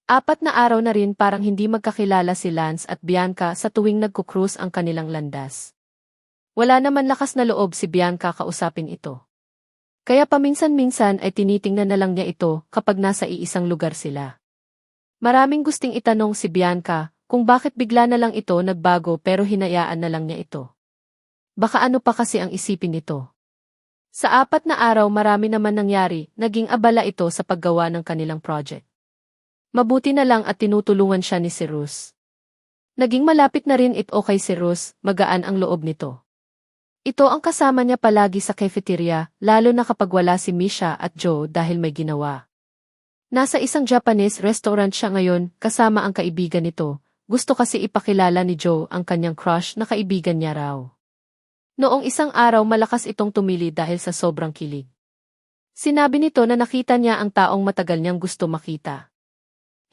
4 na araw na rin parang hindi magkakilala si Lance at Bianca sa tuwing nagkukrus ang kanilang landas. Wala naman lakas na loob si Bianca kausapin ito. Kaya paminsan-minsan ay tinitingnan na lang niya ito kapag nasa iisang lugar sila. Maraming gusting itanong si Bianca kung bakit bigla na lang ito nagbago pero hinayaan na lang niya ito. Baka ano pa kasi ang isipin nito. Sa 4 na araw marami naman nangyari, naging abala ito sa paggawa ng kanilang project. Mabuti na lang at tinutulungan siya ni si Rus. Naging malapit na rin ito kay si Rus, magaan ang loob nito. Ito ang kasama niya palagi sa cafeteria, lalo na kapag wala si Misha at Joe dahil may ginawa. Nasa isang Japanese restaurant siya ngayon, kasama ang kaibigan nito. Gusto kasi ipakilala ni Joe ang kanyang crush na kaibigan niya raw. Noong isang araw malakas itong tumili dahil sa sobrang kilig. Sinabi nito na nakita niya ang taong matagal niyang gusto makita.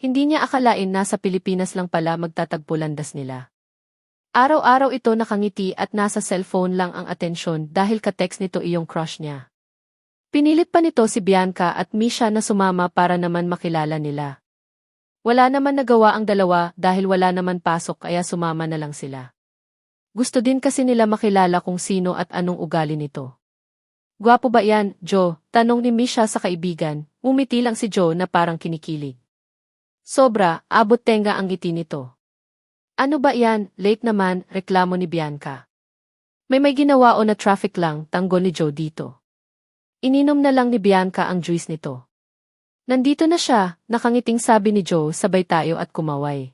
Hindi niya akalain nasa Pilipinas lang pala magtatagpo landas nila. Araw-araw ito nakangiti at nasa cellphone lang ang atensyon dahil ka-text nito iyong crush niya. Pinilit pa nito si Bianca at Misha na sumama para naman makilala nila. Wala naman nagawa ang dalawa dahil wala naman pasok kaya sumama na lang sila. Gusto din kasi nila makilala kung sino at anong ugali nito. Gwapo ba yan, Joe? Tanong ni Misha sa kaibigan, umiti lang si Joe na parang kinikilig. Sobra, abot tenga ang ngiti nito. Ano ba yan, late naman, reklamo ni Bianca. May ginawa o na traffic lang, tanggol ni Joe dito. Ininom na lang ni Bianca ang juice nito. Nandito na siya, nakangiting sabi ni Joe sabay tayo at kumaway.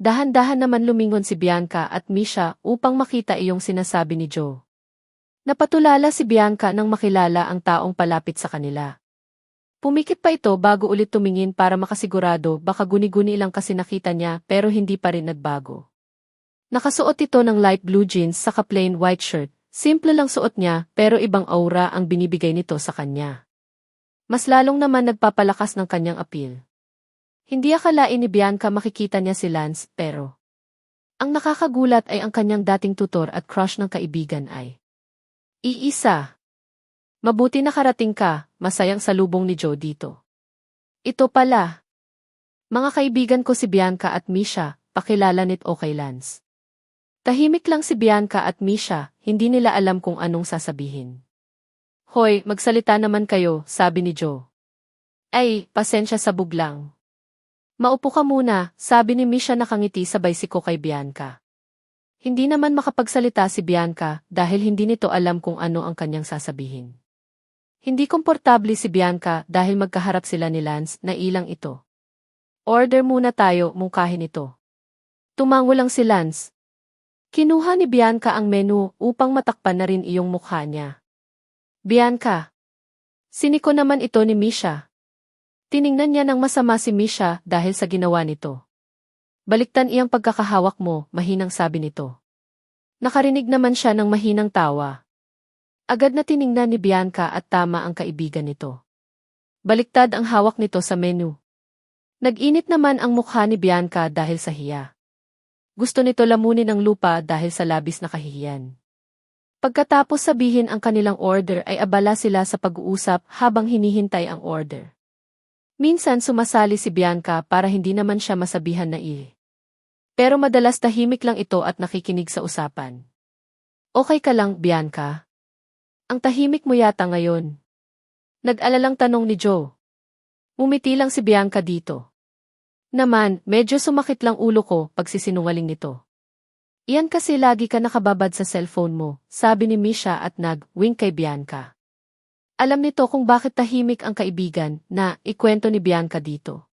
Dahan-dahan naman lumingon si Bianca at Misha upang makita iyong sinasabi ni Joe. Napatulala si Bianca nang makilala ang taong palapit sa kanila. Pumikit pa ito bago ulit tumingin para makasigurado baka guni-guni lang kasi nakita niya pero hindi pa rin nagbago. Nakasuot ito ng light blue jeans saka plain white shirt. Simple lang suot niya pero ibang aura ang binibigay nito sa kanya. Mas lalong naman nagpapalakas ng kanyang appeal. Hindi akalain ni Bianca makikita niya si Lance pero ang nakakagulat ay ang kanyang dating tutor at crush ng kaibigan ay iisa. Mabuti nakarating ka, masayang salubong ni Joe dito. Ito pala. Mga kaibigan ko si Bianca at Misha, pakilala nito kay Lance. Tahimik lang si Bianca at Misha, hindi nila alam kung anong sasabihin. Hoy, magsalita naman kayo, sabi ni Joe. Ay, pasensya sa buglang. Maupo ka muna, sabi ni Misha nakangiti sabay siko kay Bianca. Hindi naman makapagsalita si Bianca dahil hindi nito alam kung ano ang kanyang sasabihin. Hindi komportable si Bianca dahil magkaharap sila ni Lance na ilang ito. Order muna tayo, mungkahin ito. Tumango lang si Lance. Kinuha ni Bianca ang menu upang matakpan na rin iyong mukha niya. Bianca. Siniko naman ito ni Misha. Tiningnan niya ng masama si Misha dahil sa ginawa nito. Baliktan iyang pagkakahawak mo, mahinang sabi nito. Nakarinig naman siya ng mahinang tawa. Agad na tiningnan ni Bianca at tama ang kaibigan nito. Baliktad ang hawak nito sa menu. Nag-init naman ang mukha ni Bianca dahil sa hiya. Gusto nito lamunin ang lupa dahil sa labis na kahihiyan. Pagkatapos sabihin ang kanilang order ay abala sila sa pag-uusap habang hinihintay ang order. Minsan sumasali si Bianca para hindi naman siya masabihan na Pero madalas tahimik lang ito at nakikinig sa usapan. Okay ka lang, Bianca? Ang tahimik mo yata ngayon. Nag-alalang tanong ni Joe. Umiti lang si Bianca dito. Naman, medyo sumakit lang ulo ko pag sisinungaling nito. Iyan kasi lagi ka nakababad sa cellphone mo, sabi ni Misha at nag-wink kay Bianca. Alam nito kung bakit tahimik ang kaibigan na ikwento ni Bianca dito.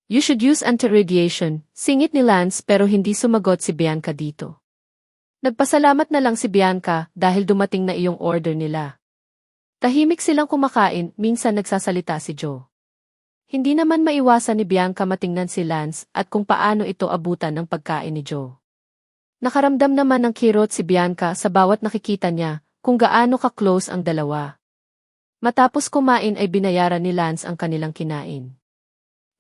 You should use anti-radiation, singit ni Lance pero hindi sumagot si Bianca dito. Nagpasalamat na lang si Bianca dahil dumating na iyong order nila. Tahimik silang kumakain, minsan nagsasalita si Joe. Hindi naman maiwasan ni Bianca matingnan si Lance at kung paano ito abutan ng pagkain ni Joe. Nakaramdam naman ng kirot si Bianca sa bawat nakikita niya kung gaano ka-close ang dalawa. Matapos kumain ay binayaran ni Lance ang kanilang kinain.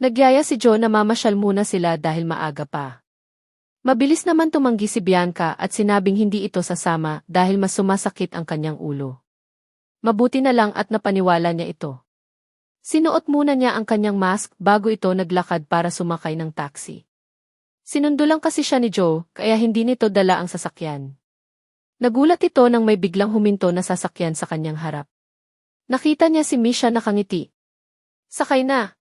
Nagyaya si Joe na mamasyal muna sila dahil maaga pa. Mabilis naman tumanggi si Bianca at sinabing hindi ito sasama dahil mas sumasakit ang kanyang ulo. Mabuti na lang at napaniwala niya ito. Sinuot muna niya ang kanyang mask bago ito naglakad para sumakay ng taxi. Sinundo lang kasi siya ni Joe, kaya hindi nito dala ang sasakyan. Nagulat ito nang may biglang huminto na sasakyan sa kanyang harap. Nakita niya si Misha nakangiti. Sakay na.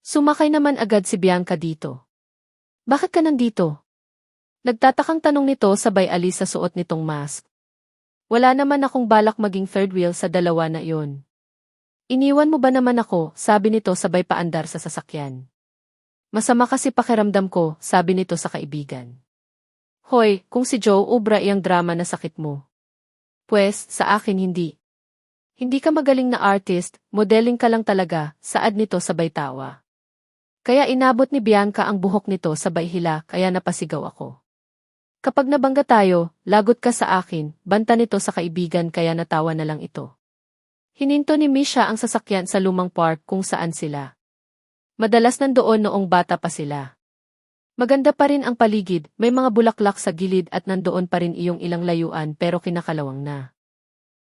Sumakay naman agad si Bianca dito. Bakit ka nandito? Nagtatakang tanong nito sabay alis sa suot nitong mask. Wala naman akong balak maging third wheel sa dalawa na iyon. Iniwan mo ba naman ako, sabi nito sabay paandar sa sasakyan. Masama kasi pakiramdam ko, sabi nito sa kaibigan. Hoy, kung si Joe ubra iyang drama na sakit mo. Pwes, sa akin hindi. Hindi ka magaling na artist, modeling ka lang talaga, saad nito sabay tawa. Kaya inabot ni Bianca ang buhok nito sabay hila kaya napasigaw ako. Kapag nabangga tayo, lagot ka sa akin, banta nito sa kaibigan kaya natawa na lang ito. Hininto ni Misha ang sasakyan sa lumang park kung saan sila. Madalas nandoon noong bata pa sila. Maganda pa rin ang paligid, may mga bulaklak sa gilid at nandoon pa rin iyong ilang layuan pero kinakalawang na.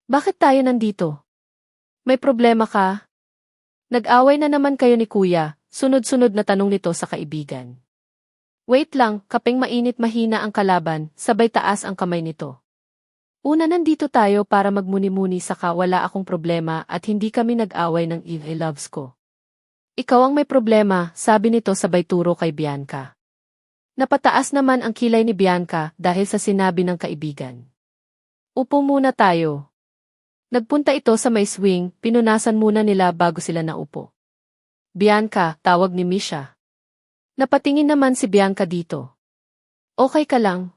Bakit tayo nandito? May problema ka? Nag-away na naman kayo ni Kuya, sunod-sunod na tanong nito sa kaibigan. Wait lang, kapeng mainit mahina ang kalaban, sabay taas ang kamay nito. Una nandito tayo para magmuni-muni saka wala akong problema at hindi kami nag-away ng I loves ko. Ikaw ang may problema, sabi nito sabay turo kay Bianca. Napataas naman ang kilay ni Bianca dahil sa sinabi ng kaibigan. Upo muna tayo. Nagpunta ito sa may swing, pinunasan muna nila bago sila naupo. Bianca, tawag ni Misha. Napatingin naman si Bianca dito. Okay ka lang?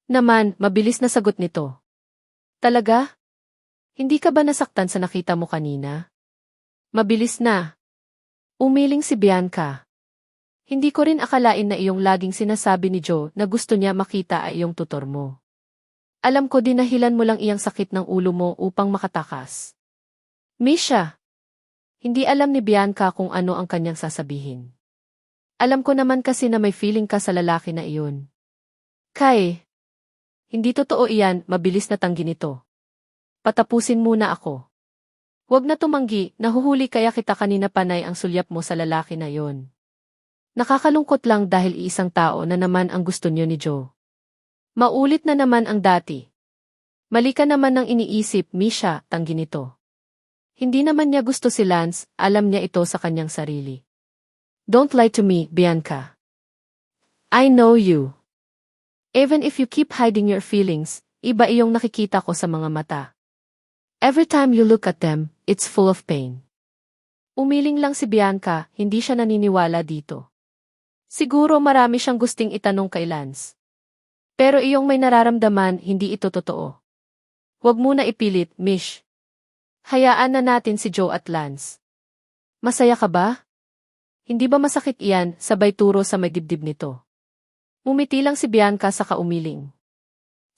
Naman, mabilis na sagot nito. Talaga? Hindi ka ba nasaktan sa nakita mo kanina? Mabilis na. Umiling si Bianca. Hindi ko rin akalain na iyong laging sinasabi ni Joe na gusto niya makita ay iyong tutor mo. Alam ko dinahilan mo lang iyang sakit ng ulo mo upang makatakas. Misha! Hindi alam ni Bianca kung ano ang kanyang sasabihin. Alam ko naman kasi na may feeling ka sa lalaki na iyon. Kai! Hindi totoo iyan, mabilis na tanggi nito. Patapusin muna ako. Huwag na tumanggi, nahuhuli kaya kita kanina panay ang sulyap mo sa lalaki na yon. Nakakalungkot lang dahil iisang tao na naman ang gusto niyo ni Joe. Maulit na naman ang dati. Mali ka naman ng iniisip, Misha, tanggi nito. Hindi naman niya gusto si Lance, alam niya ito sa kanyang sarili. Don't lie to me, Bianca. I know you. Even if you keep hiding your feelings, iba iyong nakikita ko sa mga mata. Every time you look at them, it's full of pain. Umiling lang si Bianca, hindi siya naniniwala dito. Siguro marami siyang gusting itanong kay Lance. Pero iyong may nararamdaman, hindi ito totoo. Huwag muna ipilit, Mish. Hayaan na natin si Joe at Lance. Masaya ka ba? Hindi ba masakit iyan, sabay turo sa may dibdib nito. Umiti lang si Bianca sa kaumiling.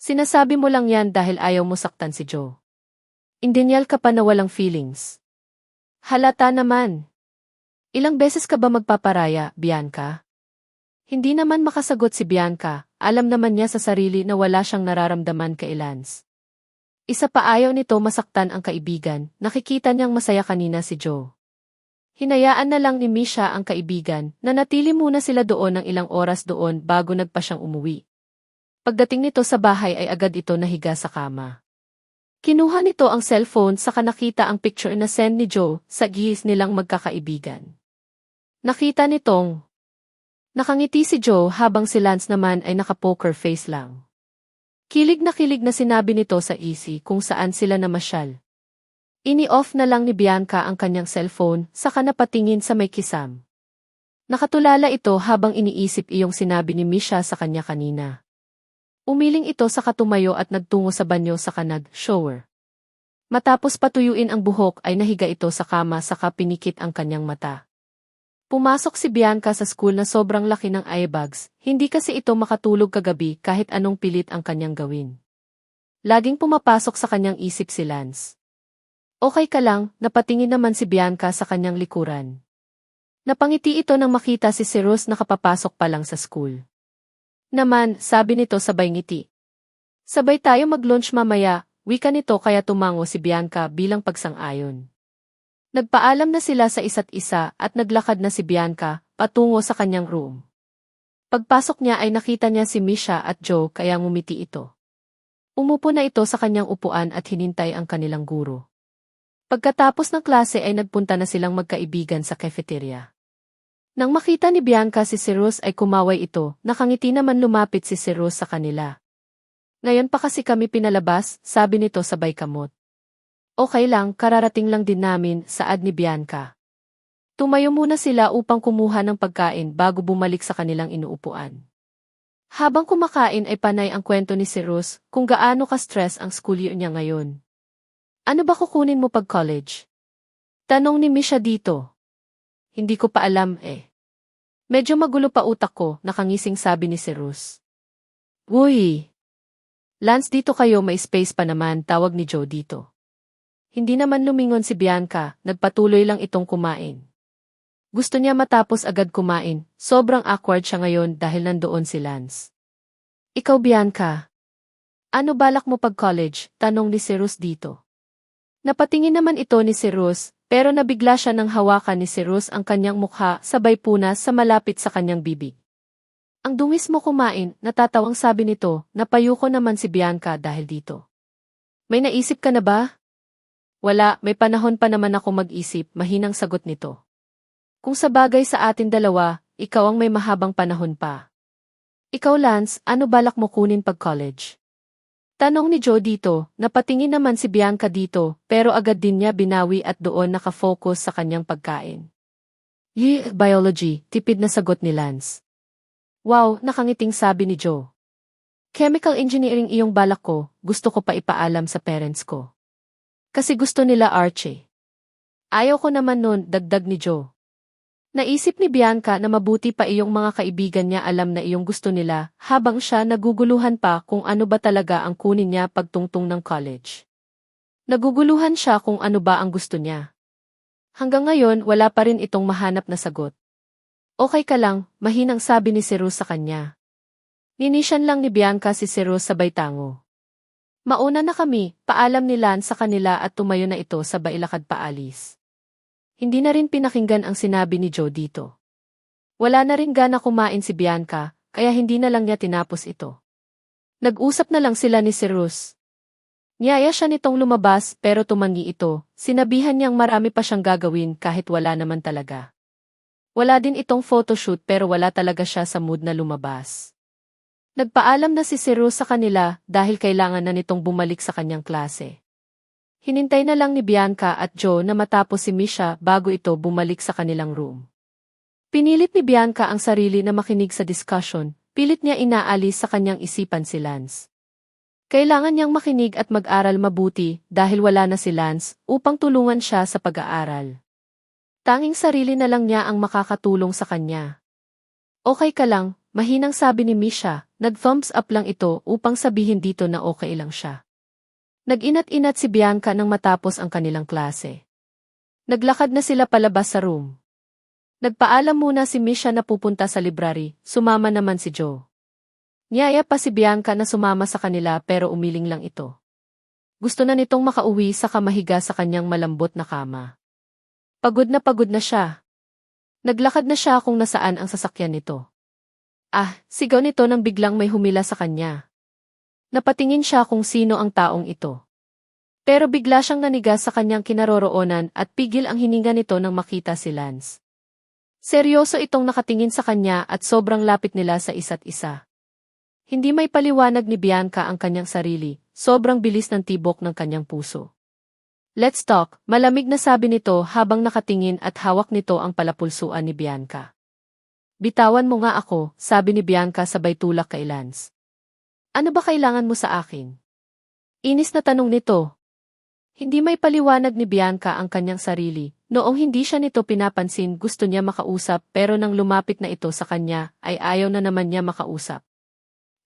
Sinasabi mo lang yan dahil ayaw mo saktan si Joe. Indinyal ka pa na walang feelings. Halata naman. Ilang beses ka ba magpaparaya, Bianca? Hindi naman makasagot si Bianca, alam naman niya sa sarili na wala siyang nararamdaman kay Lance. Isa pa ayaw nito masaktan ang kaibigan, nakikita niyang masaya kanina si Joe. Hinayaan na lang ni Misha ang kaibigan, na natili muna sila doon ng ilang oras doon bago nagpa siyang umuwi. Pagdating nito sa bahay ay agad ito nahiga sa kama. Kinuha nito ang cellphone saka nakita ang picture na send ni Joe sa gihis nilang magkakaibigan. Nakita nitong nakangiti si Joe habang si Lance naman ay naka-poker face lang. Kilig na sinabi nito sa easy kung saan sila namasyal. Ini-off na lang ni Bianca ang kanyang cellphone, saka napatingin sa may kisam. Nakatulala ito habang iniisip iyong sinabi ni Misha sa kanya kanina. Umiling ito saka tumayo at nagtungo sa banyo saka nag-shower. Matapos patuyuin ang buhok ay nahiga ito sa kama saka pinikit ang kanyang mata. Pumasok si Bianca sa school na sobrang laki ng eyebags, hindi kasi ito makatulog kagabi kahit anong pilit ang kanyang gawin. Laging pumapasok sa kanyang isip si Lance. Okay ka lang, napatingin naman si Bianca sa kanyang likuran. Napangiti ito nang makita si Rose nakapapasok pa lang sa school. Naman, sabi nito sabay ngiti. Sabay tayo mag-lunch mamaya, wika nito kaya tumango si Bianca bilang pagsang-ayon. Nagpaalam na sila sa isa't isa at naglakad na si Bianca patungo sa kanyang room. Pagpasok niya ay nakita niya si Misha at Joe kaya ngumiti ito. Umupo na ito sa kanyang upuan at hinintay ang kanilang guro. Pagkatapos ng klase ay nagpunta na silang magkaibigan sa cafeteria. Nang makita ni Bianca si Cyrus ay kumaway ito, nakangiti naman lumapit si Cyrus sa kanila. Ngayon pa kasi kami pinalabas, sabi nito sabay kamot. Okay lang, kararating lang din namin, saad ni Bianca. Tumayo muna sila upang kumuha ng pagkain bago bumalik sa kanilang inuupuan. Habang kumakain ay panay ang kwento ni Cyrus kung gaano ka-stress ang school year niya ngayon. Ano ba kukunin mo pag college? Tanong ni Misha dito. Hindi ko pa alam eh. Medyo magulo pa utak ko, nakangising sabi ni Cyrus. Uy! Lance dito kayo may space pa naman, tawag ni Joe dito. Hindi naman lumingon si Bianca, nagpatuloy lang itong kumain. Gusto niya matapos agad kumain, sobrang awkward siya ngayon dahil nandoon si Lance. Ikaw Bianca, ano balak mo pag college? Tanong ni Cyrus dito. Napatingin naman ito ni Cyrus, pero nabigla siya nang hawakan ni Cyrus ang kanyang mukha sabay punas sa malapit sa kanyang bibig. Ang dungis mo kumain, natatawang sabi nito, napayuko naman si Bianca dahil dito. May naisip ka na ba? Wala, may panahon pa naman ako mag-isip, mahinang sagot nito. Kung sa bagay sa atin dalawa, ikaw ang may mahabang panahon pa. Ikaw Lance, ano balak mo kunin pag college? Tanong ni Joe dito, napatingin naman si Bianca dito, pero agad din niya binawi at doon nakafocus sa kanyang pagkain. Biology, tipid na sagot ni Lance. Wow, nakangiting sabi ni Joe. Chemical engineering iyong balak ko, gusto ko pa ipaalam sa parents ko. Kasi gusto nila Archie. Ayaw ko naman nun, dagdag ni Joe. Naisip ni Bianca na mabuti pa iyong mga kaibigan niya alam na iyong gusto nila, habang siya naguguluhan pa kung ano ba talaga ang kunin niya pagtungtong ng college. Naguguluhan siya kung ano ba ang gusto niya. Hanggang ngayon wala pa rin itong mahanap na sagot. Okay ka lang, mahinang sabi ni Cyrus sa kanya. Ninisyan lang ni Bianca si Cyrus sabay tango. Mauna na kami, paalam ni Lance sa kanila at tumayo na ito sabay lakad paalis. Hindi na rin pinakinggan ang sinabi ni Joe dito. Wala na rin gana kumain si Bianca, kaya hindi na lang niya tinapos ito. Nag-usap na lang sila ni Cyrus. Niyaya siya nitong lumabas pero tumangi ito, sinabihan niyang marami pa siyang gagawin kahit wala naman talaga. Wala din itong photoshoot pero wala talaga siya sa mood na lumabas. Nagpaalam na si Cyrus sa kanila dahil kailangan na nitong bumalik sa kanyang klase. Hinintay na lang ni Bianca at Joe na matapos si Misha bago ito bumalik sa kanilang room. Pinilit ni Bianca ang sarili na makinig sa discussion, pilit niya inaalis sa kanyang isipan si Lance. Kailangan niyang makinig at mag-aral mabuti dahil wala na si Lance upang tulungan siya sa pag-aaral. Tanging sarili na lang niya ang makakatulong sa kanya. Okay ka lang, mahinang sabi ni Misha, nag-thumbs up lang ito upang sabihin dito na okay lang siya. Nag-inat-inat si Bianca nang matapos ang kanilang klase. Naglakad na sila palabas sa room. Nagpaalam muna si Misha na pupunta sa library, sumama naman si Joe. Niyaya pa si Bianca na sumama sa kanila pero umiling lang ito. Gusto na nitong makauwi sa kamahiga sa kanyang malambot na kama. Pagod na siya. Naglakad na siya kung nasaan ang sasakyan nito. Sigaw nito nang biglang may humila sa kanya. Napatingin siya kung sino ang taong ito. Pero bigla siyang nanigas sa kanyang kinaroroonan at pigil ang hininga nito nang makita si Lance. Seryoso itong nakatingin sa kanya at sobrang lapit nila sa isa't isa. Hindi may paliwanag ni Bianca ang kanyang sarili, sobrang bilis ng tibok ng kanyang puso. Let's talk, malamig na sabi nito habang nakatingin at hawak nito ang palapulsuan ni Bianca. Bitawan mo nga ako, sabi ni Bianca sabay tulak kay Lance. Ano ba kailangan mo sa akin? Inis na tanong nito. Hindi may paliwanag ni Bianca ang kanyang sarili. Noong hindi siya nito pinapansin gusto niya makausap pero nang lumapit na ito sa kanya ay ayaw na naman niya makausap.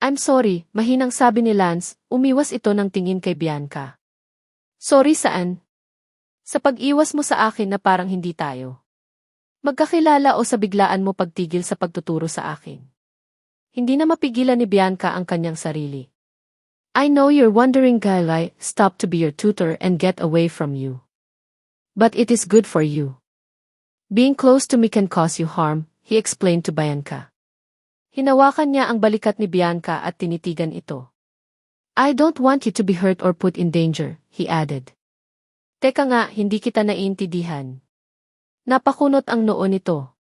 I'm sorry, mahinang sabi ni Lance, umiwas ito ng tingin kay Bianca. Sorry saan? Sa pag-iwas mo sa akin na parang hindi tayo magkakilala o sa biglaan mo pagtigil sa pagtuturo sa akin. Hindi na mapigilan ni Bianca ang kanyang sarili. I know you're wondering Guy, stop to be your tutor and get away from you. But it is good for you. Being close to me can cause you harm, he explained to Bianca. Hinawakan niya ang balikat ni Bianca at tinitigan ito. I don't want you to be hurt or put in danger, he added. Teka nga, hindi kita naiintindihan. Napakunot ang noo nito.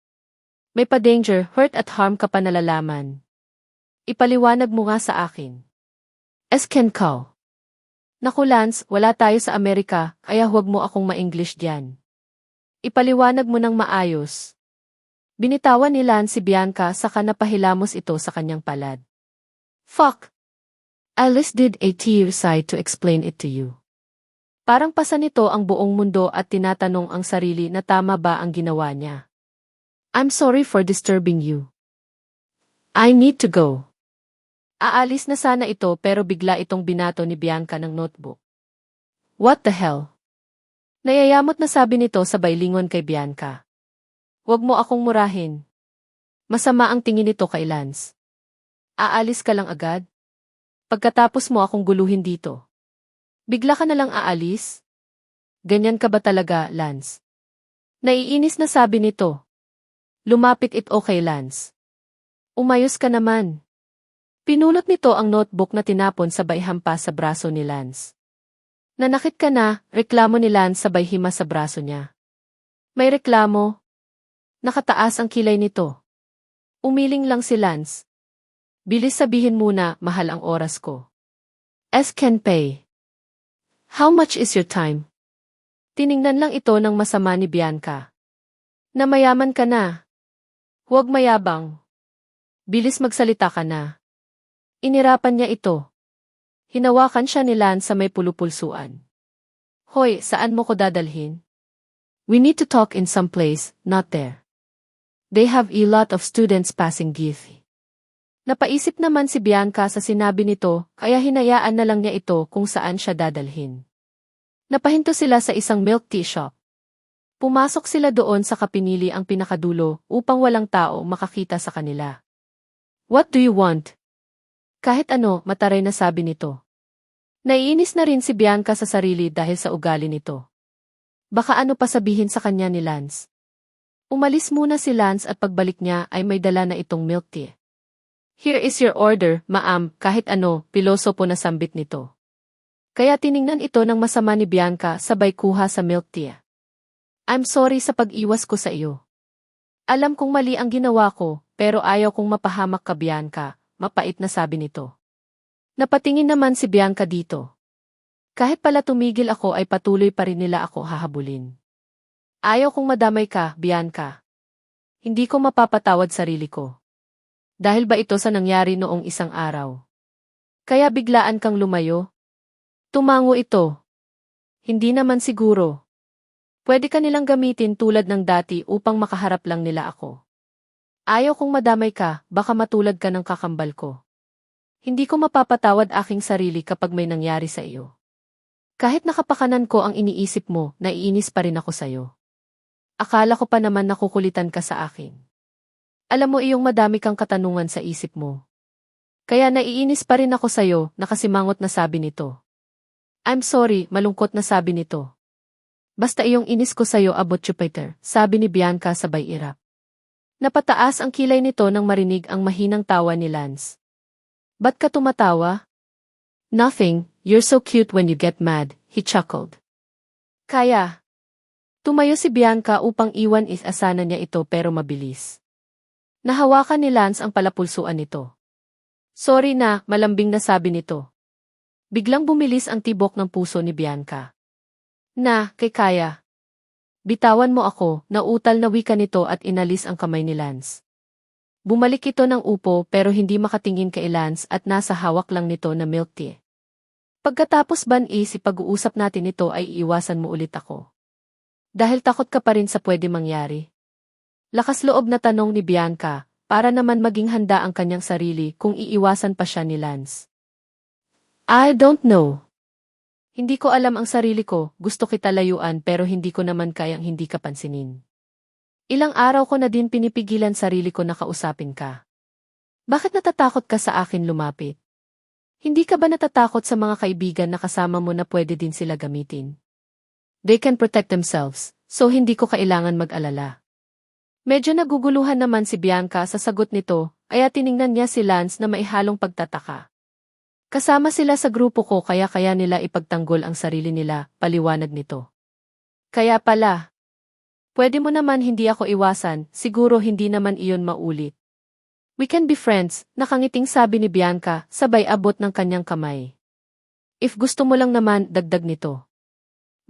May pa-danger, hurt at harm ka pa nalalaman. Ipaliwanag mo nga sa akin. Ken Kao. Naku Lance, wala tayo sa Amerika, kaya huwag mo akong ma-English diyan. Ipaliwanag mo ng maayos. Binitawan ni Lance si Bianca saka napahilamos ito sa kanyang palad. Fuck! Alice did a tear sigh to explain it to you. Parang pasa nito ang buong mundo at tinatanong ang sarili na tama ba ang ginawa niya. I'm sorry for disturbing you. I need to go. Aalis na sana ito pero bigla itong binato ni Bianca ng notebook. What the hell? Nayayamot na sabi nito sabay lingon kay Bianca. Huwag mo akong murahin. Masama ang tingin nito kay Lance. Aalis ka lang agad? Pagkatapos mo akong guluhin dito. Bigla ka na lang aalis? Ganyan ka ba talaga, Lance? Naiinis na sabi nito. Lumapit ito kay Lance. Umayos ka naman. Pinulot nito ang notebook na tinapon sabay hampas sa braso ni Lance. Nanakit ka na, reklamo ni Lance sabay hima sa braso niya. May reklamo? Nakataas ang kilay nito. Umiling lang si Lance. Bilis sabihin muna, mahal ang oras ko. Can pay. How much is your time? Tiningnan lang ito ng masama ni Bianca. Na mayaman ka na. Huwag mayabang. Bilis magsalita ka na. Inirapan niya ito. Hinawakan siya ni Lance sa may pulupulsuan. Hoy, saan mo ko dadalhin? We need to talk in some place, not there. They have a lot of students passing gift. Napaisip naman si Bianca sa sinabi nito, kaya hinayaan na lang niya ito kung saan siya dadalhin. Napahinto sila sa isang milk tea shop. Pumasok sila doon sa kapinili ang pinakadulo upang walang tao makakita sa kanila. What do you want? Kahit ano, mataray na sabi nito. Naiinis na rin si Bianca sa sarili dahil sa ugali nito. Baka ano pa sabihin sa kanya ni Lance. Umalis muna si Lance at pagbalik niya ay may dala na itong milk tea. Here is your order, ma'am, kahit ano, piloso po na sambit nito. Kaya tiningnan ito ng masama ni Bianca sabay kuha sa milk tea. I'm sorry sa pag-iwas ko sa iyo. Alam kong mali ang ginawa ko, pero ayaw kong mapahamak ka Bianca, mapait na sabi nito. Napatingin naman si Bianca dito. Kahit pala tumigil ako ay patuloy pa rin nila ako hahabulin. Ayaw kong madamay ka, Bianca. Hindi ko mapapatawad sarili ko. Dahil ba ito sa nangyari noong isang araw? Kaya biglaan kang lumayo? Tumango ito. Hindi naman siguro. Pwede ka nilang gamitin tulad ng dati upang makaharap lang nila ako. Ayaw kong madamay ka, baka matulad ka ng kakambal ko. Hindi ko mapapatawad aking sarili kapag may nangyari sa iyo. Kahit nakapakanan ko ang iniisip mo, naiinis pa rin ako sa'yo. Akala ko pa naman nakukulitan ka sa akin. Alam mo iyong madami kang katanungan sa isip mo. Kaya naiinis pa rin ako sa'yo, nakasimangot na sabi nito. I'm sorry, malungkot na sabi nito. Basta iyong inis ko sa'yo about Jupiter, sabi ni Bianca sabay irap. Napataas ang kilay nito nang marinig ang mahinang tawa ni Lance. Ba't ka tumatawa? Nothing, you're so cute when you get mad, he chuckled. Kaya. Tumayo si Bianca upang iwan asana niya ito pero mabilis. Nahawakan ni Lance ang palapulsuan nito. Sorry na, malambing na sabi nito. Biglang bumilis ang tibok ng puso ni Bianca. Na, kaya. Bitawan mo ako, nautal na wika nito at inalis ang kamay ni Lance. Bumalik ito ng upo pero hindi makatingin kay Lance at nasa hawak lang nito na milk tea. Pagkatapos si pag-uusap natin ito ay iiwasan mo ulit ako. Dahil takot ka pa rin sa pwede mangyari. Lakas loob na tanong ni Bianca, para naman maging handa ang kanyang sarili kung iiwasan pa siya ni Lance. I don't know. Hindi ko alam ang sarili ko, gusto kita layuan pero hindi ko naman kayang hindi ka pansinin. Ilang araw ko na din pinipigilan sarili ko na kausapin ka. Bakit natatakot ka sa akin lumapit? Hindi ka ba natatakot sa mga kaibigan na kasama mo na pwede din sila gamitin? They can protect themselves, so hindi ko kailangan mag-alala. Medyo naguguluhan naman si Bianca sa sagot nito, kaya tiningnan niya si Lance na maihalong pagtataka. Kasama sila sa grupo ko kaya nila ipagtanggol ang sarili nila, paliwanag nito. Kaya pala. Pwede mo naman hindi ako iwasan, siguro hindi naman iyon maulit. We can be friends, nakangiting sabi ni Bianca, sabay abot ng kanyang kamay. If gusto mo lang naman, dagdag nito.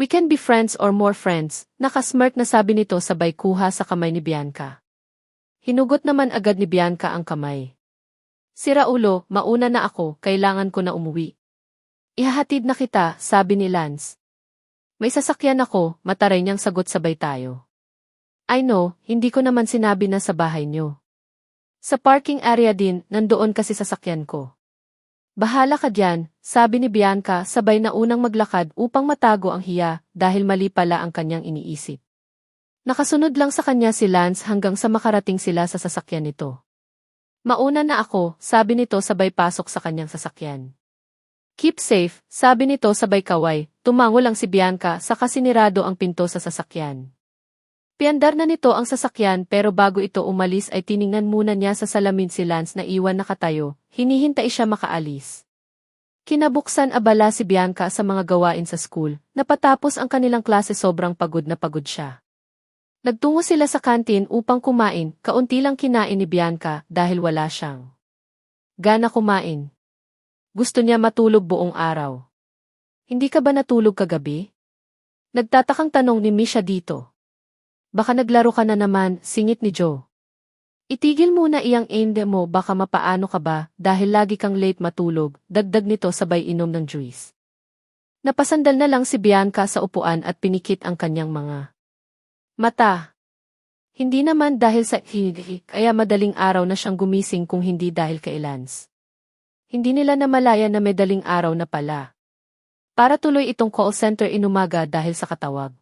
We can be friends or more friends, nakasmirk na sabi nito sabay kuha sa kamay ni Bianca. Hinugot naman agad ni Bianca ang kamay. Sira ulo, mauna na ako, kailangan ko na umuwi. Ihahatid na kita, sabi ni Lance. May sasakyan ako, mataray niyang sagot sabay tayo. I know, hindi ko naman sinabi na sa bahay niyo. Sa parking area din, nandoon kasi sasakyan ko. Bahala ka diyan, sabi ni Bianca sabay na unang maglakad upang matago ang hiya dahil mali pala ang kanyang iniisip. Nakasunod lang sa kanya si Lance hanggang sa makarating sila sa sasakyan nito. Mauna na ako, sabi nito sabay pasok sa kanyang sasakyan. Keep safe, sabi nito sabay kaway, tumango lang si Bianca saka sinirado ang pinto sa sasakyan. Piandar na nito ang sasakyan pero bago ito umalis ay tiningnan muna niya sa salamin si Lance na iwan nakatayo, hinihintay siya makaalis. Kinabuksan abala si Bianca sa mga gawain sa school, napatapos ang kanilang klase sobrang pagod na pagod siya. Nagtungo sila sa kantin upang kumain, kaunti lang kinain ni Bianca dahil wala siyang gana kumain. Gusto niya matulog buong araw. Hindi ka ba natulog kagabi? Nagtatakang tanong ni Misha dito. Baka naglaro ka na naman, singit ni Joe. Itigil muna iyang ainde mo baka mapaano ka ba dahil lagi kang late matulog, dagdag nito sabay inom ng juice. Napasandal na lang si Bianca sa upuan at pinikit ang kanyang mga mata. Hindi naman dahil sa kaya madaling araw na siyang gumising kung hindi dahil kay Lance. Hindi nila namalaya na madaling araw na pala. Para tuloy itong call center inumaga dahil sa katawag.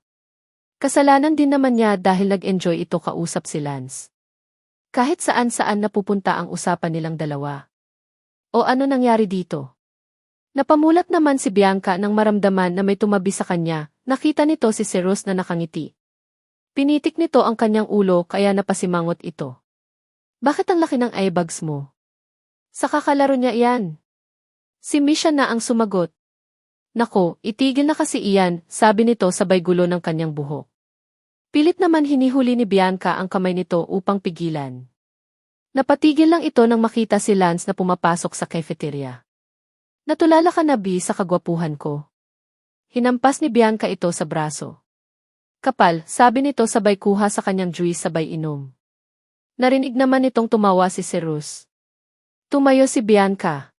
Kasalanan din naman niya dahil nag-enjoy ito kausap si Lance. Kahit saan-saan napupunta ang usapan nilang dalawa. O ano nangyari dito? Napamulat naman si Bianca nang maramdaman na may tumabi sa kanya, nakita nito si Cyrus na nakangiti. Pinitik nito ang kanyang ulo kaya napasimangot ito. Bakit ang laki ng eyebags mo? Sa kakalaro niya iyan. Si Misha na ang sumagot. Nako, itigil na kasi iyan, sabi nito sabay gulo ng kanyang buhok. Pilit naman hinihuli ni Bianca ang kamay nito upang pigilan. Napatigil lang ito nang makita si Lance na pumapasok sa cafeteria. Natulala ka na bi sa kagwapuhan ko. Hinampas ni Bianca ito sa braso. Kapal, sabi nito sabay kuha sa kanyang juice sabay inom. Narinig naman nitong tumawa si Cyrus. Tumayo si Bianca.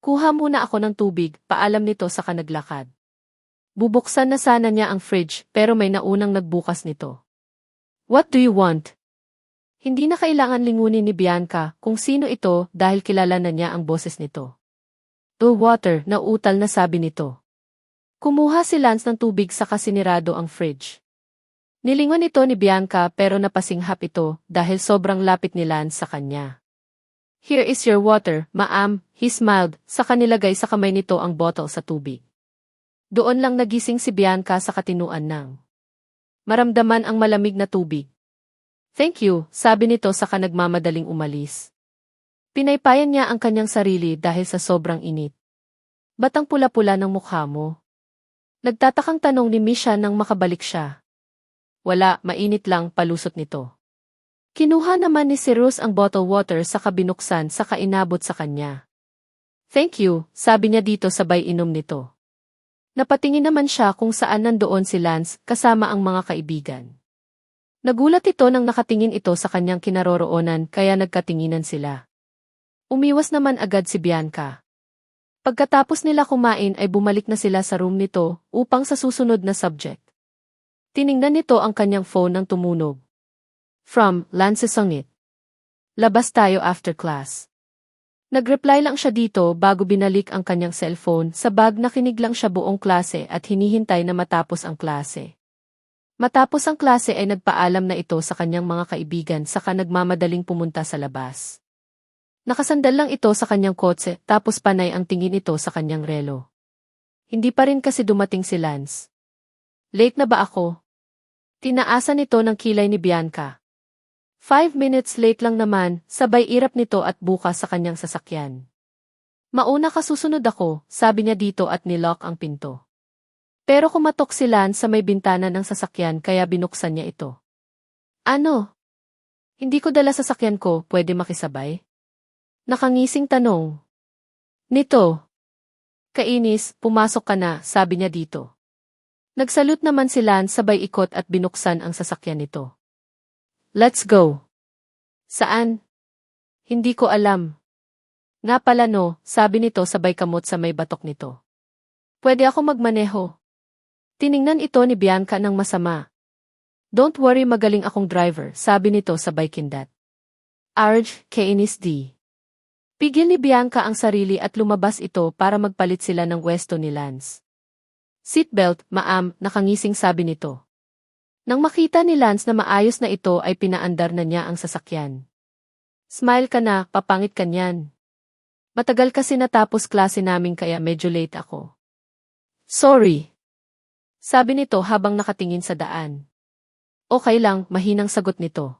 Kuha muna ako ng tubig, paalam nito sa kanaglakad. Bubuksan na sana niya ang fridge pero may naunang nagbukas nito. What do you want? Hindi na kailangan lingunin ni Bianca kung sino ito dahil kilala na niya ang boses nito. Water, nauutal na sabi nito. Kumuha si Lance ng tubig saka sinirado ang fridge. Nilingon ito ni Bianca pero napasinghap ito dahil sobrang lapit ni Lance sa kanya. Here is your water, ma'am, he smiled, saka nilagay sa kamay nito ang bottle sa tubig. Doon lang nagising si Bianca sa katinuan ng maramdaman ang malamig na tubig. Thank you, sabi nito saka nagmamadaling umalis. Pinaypayan niya ang kanyang sarili dahil sa sobrang init. Ba't ang pula-pula ng mukha mo? Nagtatakang tanong ni Misha nang makabalik siya. Wala, mainit lang, palusot nito. Kinuha naman ni Cyrus ang bottle water saka binuksan saka inabot sa kanya. Thank you, sabi niya dito sabay inom nito. Napatingin naman siya kung saan nandoon si Lance kasama ang mga kaibigan. Nagulat ito nang nakatingin ito sa kanyang kinaroroonan kaya nagkatinginan sila. Umiwas naman agad si Bianca. Pagkatapos nila kumain ay bumalik na sila sa room nito upang sa susunod na subject. Tiningnan nito ang kanyang phone nang tumunog. From Lance Songit. Labas tayo after class. Nag-reply lang siya dito bago binalik ang kanyang cellphone sa bag na kinig lang siya buong klase at hinihintay na matapos ang klase. Matapos ang klase ay nagpaalam na ito sa kanyang mga kaibigan saka nagmamadaling pumunta sa labas. Nakasandal lang ito sa kanyang kotse tapos panay ang tingin ito sa kanyang relo. Hindi pa rin kasi dumating si Lance. Late na ba ako? Tinaasan nito ng kilay ni Bianca. 5 minutes late lang naman, sabay irap nito at bukas sa kanyang sasakyan. Mauna ka, susunod ako, sabi niya dito at nilock ang pinto. Pero kumatok si Lance sa may bintana ng sasakyan kaya binuksan niya ito. Ano? Hindi ko dala sasakyan ko, pwede makisabay? Nakangising tanong. Nito. Kainis, pumasok ka na, sabi niya dito. Nagsalute naman si Lance sabay ikot at binuksan ang sasakyan nito. Let's go. Saan? Hindi ko alam. Nga pala no, sabi nito sabay kamot sa may batok nito. Pwede ako magmaneho. Tiningnan ito ni Bianca ng masama. Don't worry, magaling akong driver, sabi nito sabay kindat. Arj, kainis di. Pigil ni Bianca ang sarili at lumabas ito para magpalit sila ng westo ni Lance. Seatbelt, ma'am, nakangising sabi nito. Nang makita ni Lance na maayos na ito ay pinaandar na niya ang sasakyan. Smile ka na, papangit ka niyan. Matagal kasi natapos klase namin kaya medyo late ako. Sorry. Sabi nito habang nakatingin sa daan. Okay lang, mahinang sagot nito.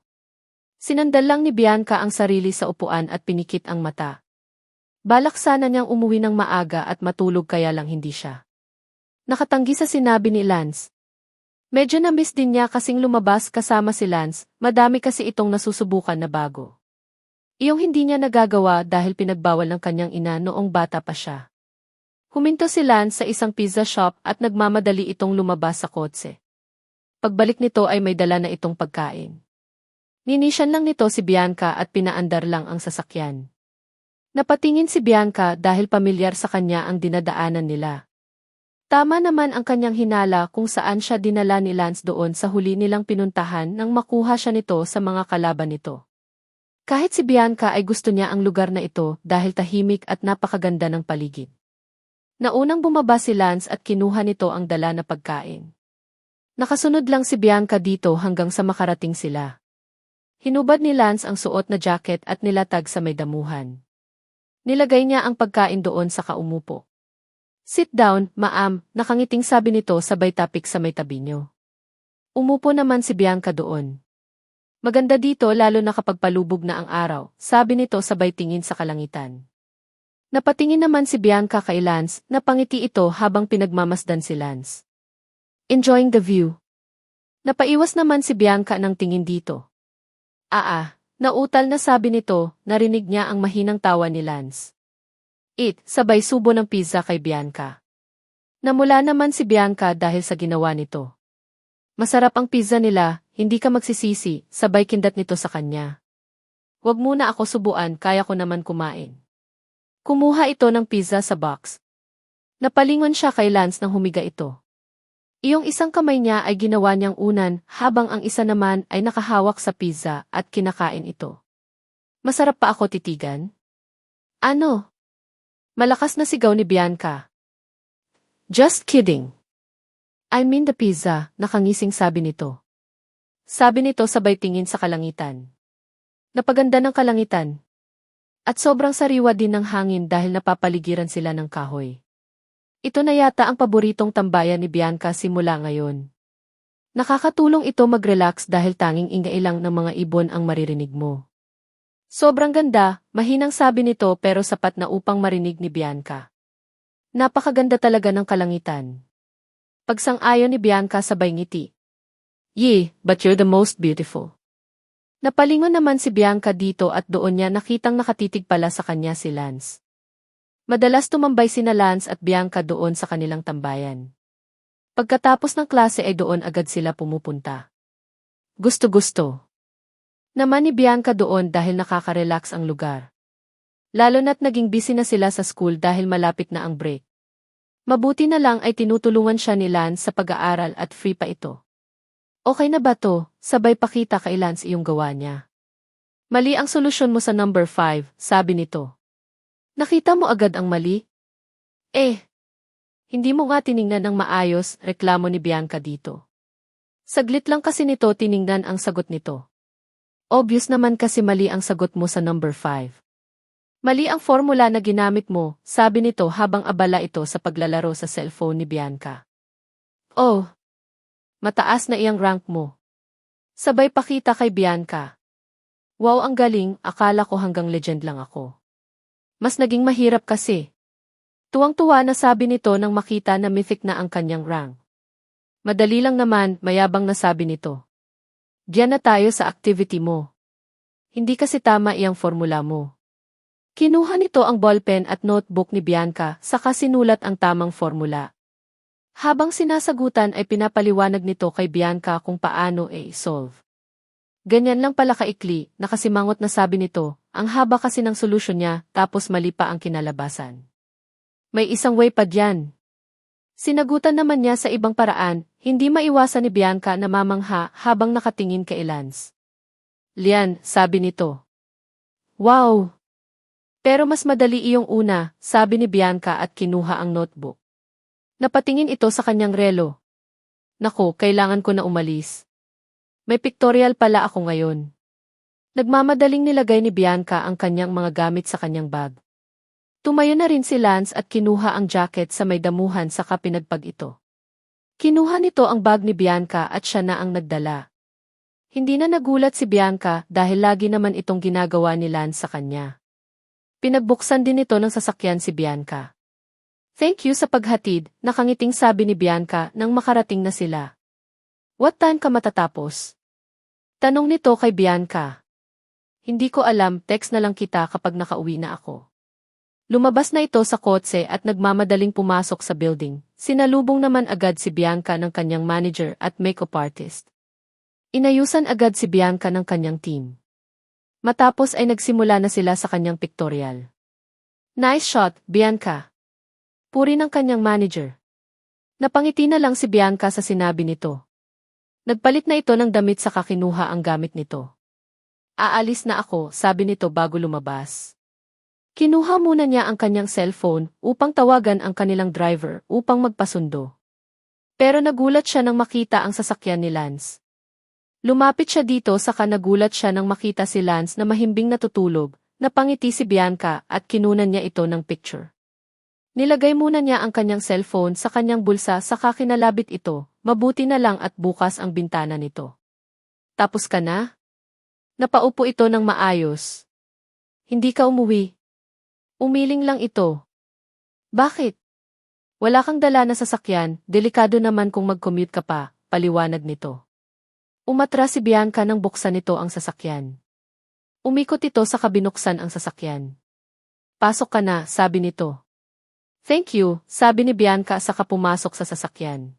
Sinandal lang ni Bianca ang sarili sa upuan at pinikit ang mata. Balak sana niyang umuwi ng maaga at matulog kaya lang hindi siya. Nakatanggi sa sinabi ni Lance. Medyo na-miss din niya kasing lumabas kasama si Lance, madami kasi itong nasusubukan na bago. Iyong hindi niya nagagawa dahil pinagbawal ng kanyang ina noong bata pa siya. Huminto si Lance sa isang pizza shop at nagmamadali itong lumabas sa kotse. Pagbalik nito ay may dala na itong pagkain. Ninisyan lang nito si Bianca at pinaandar lang ang sasakyan. Napatingin si Bianca dahil pamilyar sa kanya ang dinadaanan nila. Tama naman ang kanyang hinala kung saan siya dinala ni Lance doon sa huli nilang pinuntahan nang makuha siya nito sa mga kalaban nito. Kahit si Bianca ay gusto niya ang lugar na ito dahil tahimik at napakaganda ng paligid. Naunang bumaba si Lance at kinuha nito ang dala na pagkain. Nakasunod lang si Bianca dito hanggang sa makarating sila. Hinubad ni Lance ang suot na jacket at nilatag sa may damuhan. Nilagay niya ang pagkain doon sa kaumupo. Sit down, ma'am, nakangiting sabi nito sabay tapik sa may tabi niyo. Umupo naman si Bianca doon. Maganda dito lalo na kapag palubog na ang araw, sabi nito sabay tingin sa kalangitan. Napatingin naman si Bianca kay Lance, napangiti ito habang pinagmamasdan si Lance. Enjoying the view. Napaiwas naman si Bianca ng tingin dito. Nautal na sabi nito, narinig niya ang mahinang tawa ni Lance. Sabay subo ng pizza kay Bianca. Namula naman si Bianca dahil sa ginawa nito. Masarap ang pizza nila, hindi ka magsisisi, sabay kindat nito sa kanya. Huwag muna ako subuan, kaya ko naman kumain. Kumuha ito ng pizza sa box. Napalingon siya kay Lance nang humiga ito. Iyong isang kamay niya ay ginawa niyang unan habang ang isa naman ay nakahawak sa pizza at kinakain ito. Masarap pa ako titigan? Ano? Malakas na sigaw ni Bianca. Just kidding. I mean the pizza, nakangising sabi nito. Sabi nito sabay tingin sa kalangitan. Napaganda ng kalangitan. At sobrang sariwa din ng hangin dahil napapaligiran sila ng kahoy. Ito na yata ang paboritong tambayan ni Bianca simula ngayon. Nakakatulong ito mag-relax dahil tanging ingay lang ng mga ibon ang maririnig mo. Sobrang ganda, mahinang sabi nito pero sapat na upang marinig ni Bianca. Napakaganda talaga ng kalangitan. Pagsang-ayon ni Bianca sabay ngiti. But you're the most beautiful. Napalingon naman si Bianca dito at doon niya nakitang nakatitig pala sa kanya si Lance. Madalas tumambay sina Lance at Bianca doon sa kanilang tambayan. Pagkatapos ng klase ay doon agad sila pumupunta. Gusto-gusto naman ni Bianca doon dahil nakaka-relax ang lugar. Lalo na't naging busy na sila sa school dahil malapit na ang break. Mabuti na lang ay tinutulungan siya ni Lance sa pag-aaral at free pa ito. Okay na ba to? Sabay pakita kay Lance iyong gawa niya. Mali ang solusyon mo sa number 5, sabi nito. Nakita mo agad ang mali? Hindi mo nga tiningnan ng maayos, reklamo ni Bianca dito. Saglit lang kasi nito tiningnan ang sagot nito. Obvious naman kasi mali ang sagot mo sa number 5. Mali ang formula na ginamit mo, sabi nito habang abala ito sa paglalaro sa cellphone ni Bianca. Mataas na iyang rank mo. Sabay pakita kay Bianca. Wow, ang galing, akala ko hanggang legend lang ako. Mas naging mahirap kasi. Tuwang-tuwa na sabi nito nang makita na mythic na ang kanyang rank. Madali lang naman, mayabang na sabi nito. Diyan na tayo sa activity mo. Hindi kasi tama iyang formula mo. Kinuha nito ang ballpen at notebook ni Bianca saka sinulat ang tamang formula. Habang sinasagutan ay pinapaliwanag nito kay Bianca kung paano i-solve. Ganyan lang pala kaikli, nakasimangot na sabi nito, ang haba kasi ng solusyon niya tapos mali pa ang kinalabasan. May isang way pa diyan. Sinagutan naman niya sa ibang paraan, hindi maiwasan ni Bianca na mamangha habang nakatingin kay Lance. Lian, sabi nito. Wow! Pero mas madali iyong una, sabi ni Bianca at kinuha ang notebook. Napatingin ito sa kanyang relo. Naku, kailangan ko na umalis. May pictorial pala ako ngayon. Nagmamadaling nilagay ni Bianca ang kanyang mga gamit sa kanyang bag. Tumayo na rin si Lance at kinuha ang jacket sa may damuhan saka pinagpag ito. Kinuha nito ang bag ni Bianca at siya na ang nagdala. Hindi na nagulat si Bianca dahil lagi naman itong ginagawa ni Lance sa kanya. Pinagbuksan din ito ng sasakyan si Bianca. Thank you sa paghatid, nakangiting sabi ni Bianca nang makarating na sila. What time ka matatapos? Tanong nito kay Bianca. Hindi ko alam, text na lang kita kapag nakauwi na ako. Lumabas na ito sa kotse at nagmamadaling pumasok sa building. Sinalubong naman agad si Bianca ng kanyang manager at makeup artist. Inayusan agad si Bianca ng kanyang team. Matapos ay nagsimula na sila sa kanyang pictorial. Nice shot, Bianca. Puri ng kanyang manager. Napangiti na lang si Bianca sa sinabi nito. Nagpalit na ito ng damit sa kinuha ang gamit nito. Aalis na ako, sabi nito bago lumabas. Kinuha muna niya ang kanyang cellphone upang tawagan ang kanilang driver upang magpasundo. Pero nagulat siya nang makita ang sasakyan ni Lance. Lumapit siya dito saka nagulat siya nang makita si Lance na mahimbing natutulog, napangiti si Bianca at kinunan niya ito ng picture. Nilagay muna niya ang kanyang cellphone sa kanyang bulsa saka kinalabit ito, mabuti na lang at bukas ang bintana nito. Tapos ka na? Napaupo ito ng maayos. Hindi ka umuwi. Umiling lang ito. Bakit? Wala kang dala na sasakyan, delikado naman kung mag-commute ka pa, paliwanag nito. Umatras si Bianca nang buksan nito ang sasakyan. Umikot ito sa kabinuksan ang sasakyan. Pasok ka na, sabi nito. Thank you, sabi ni Bianca saka pumasok sa sasakyan.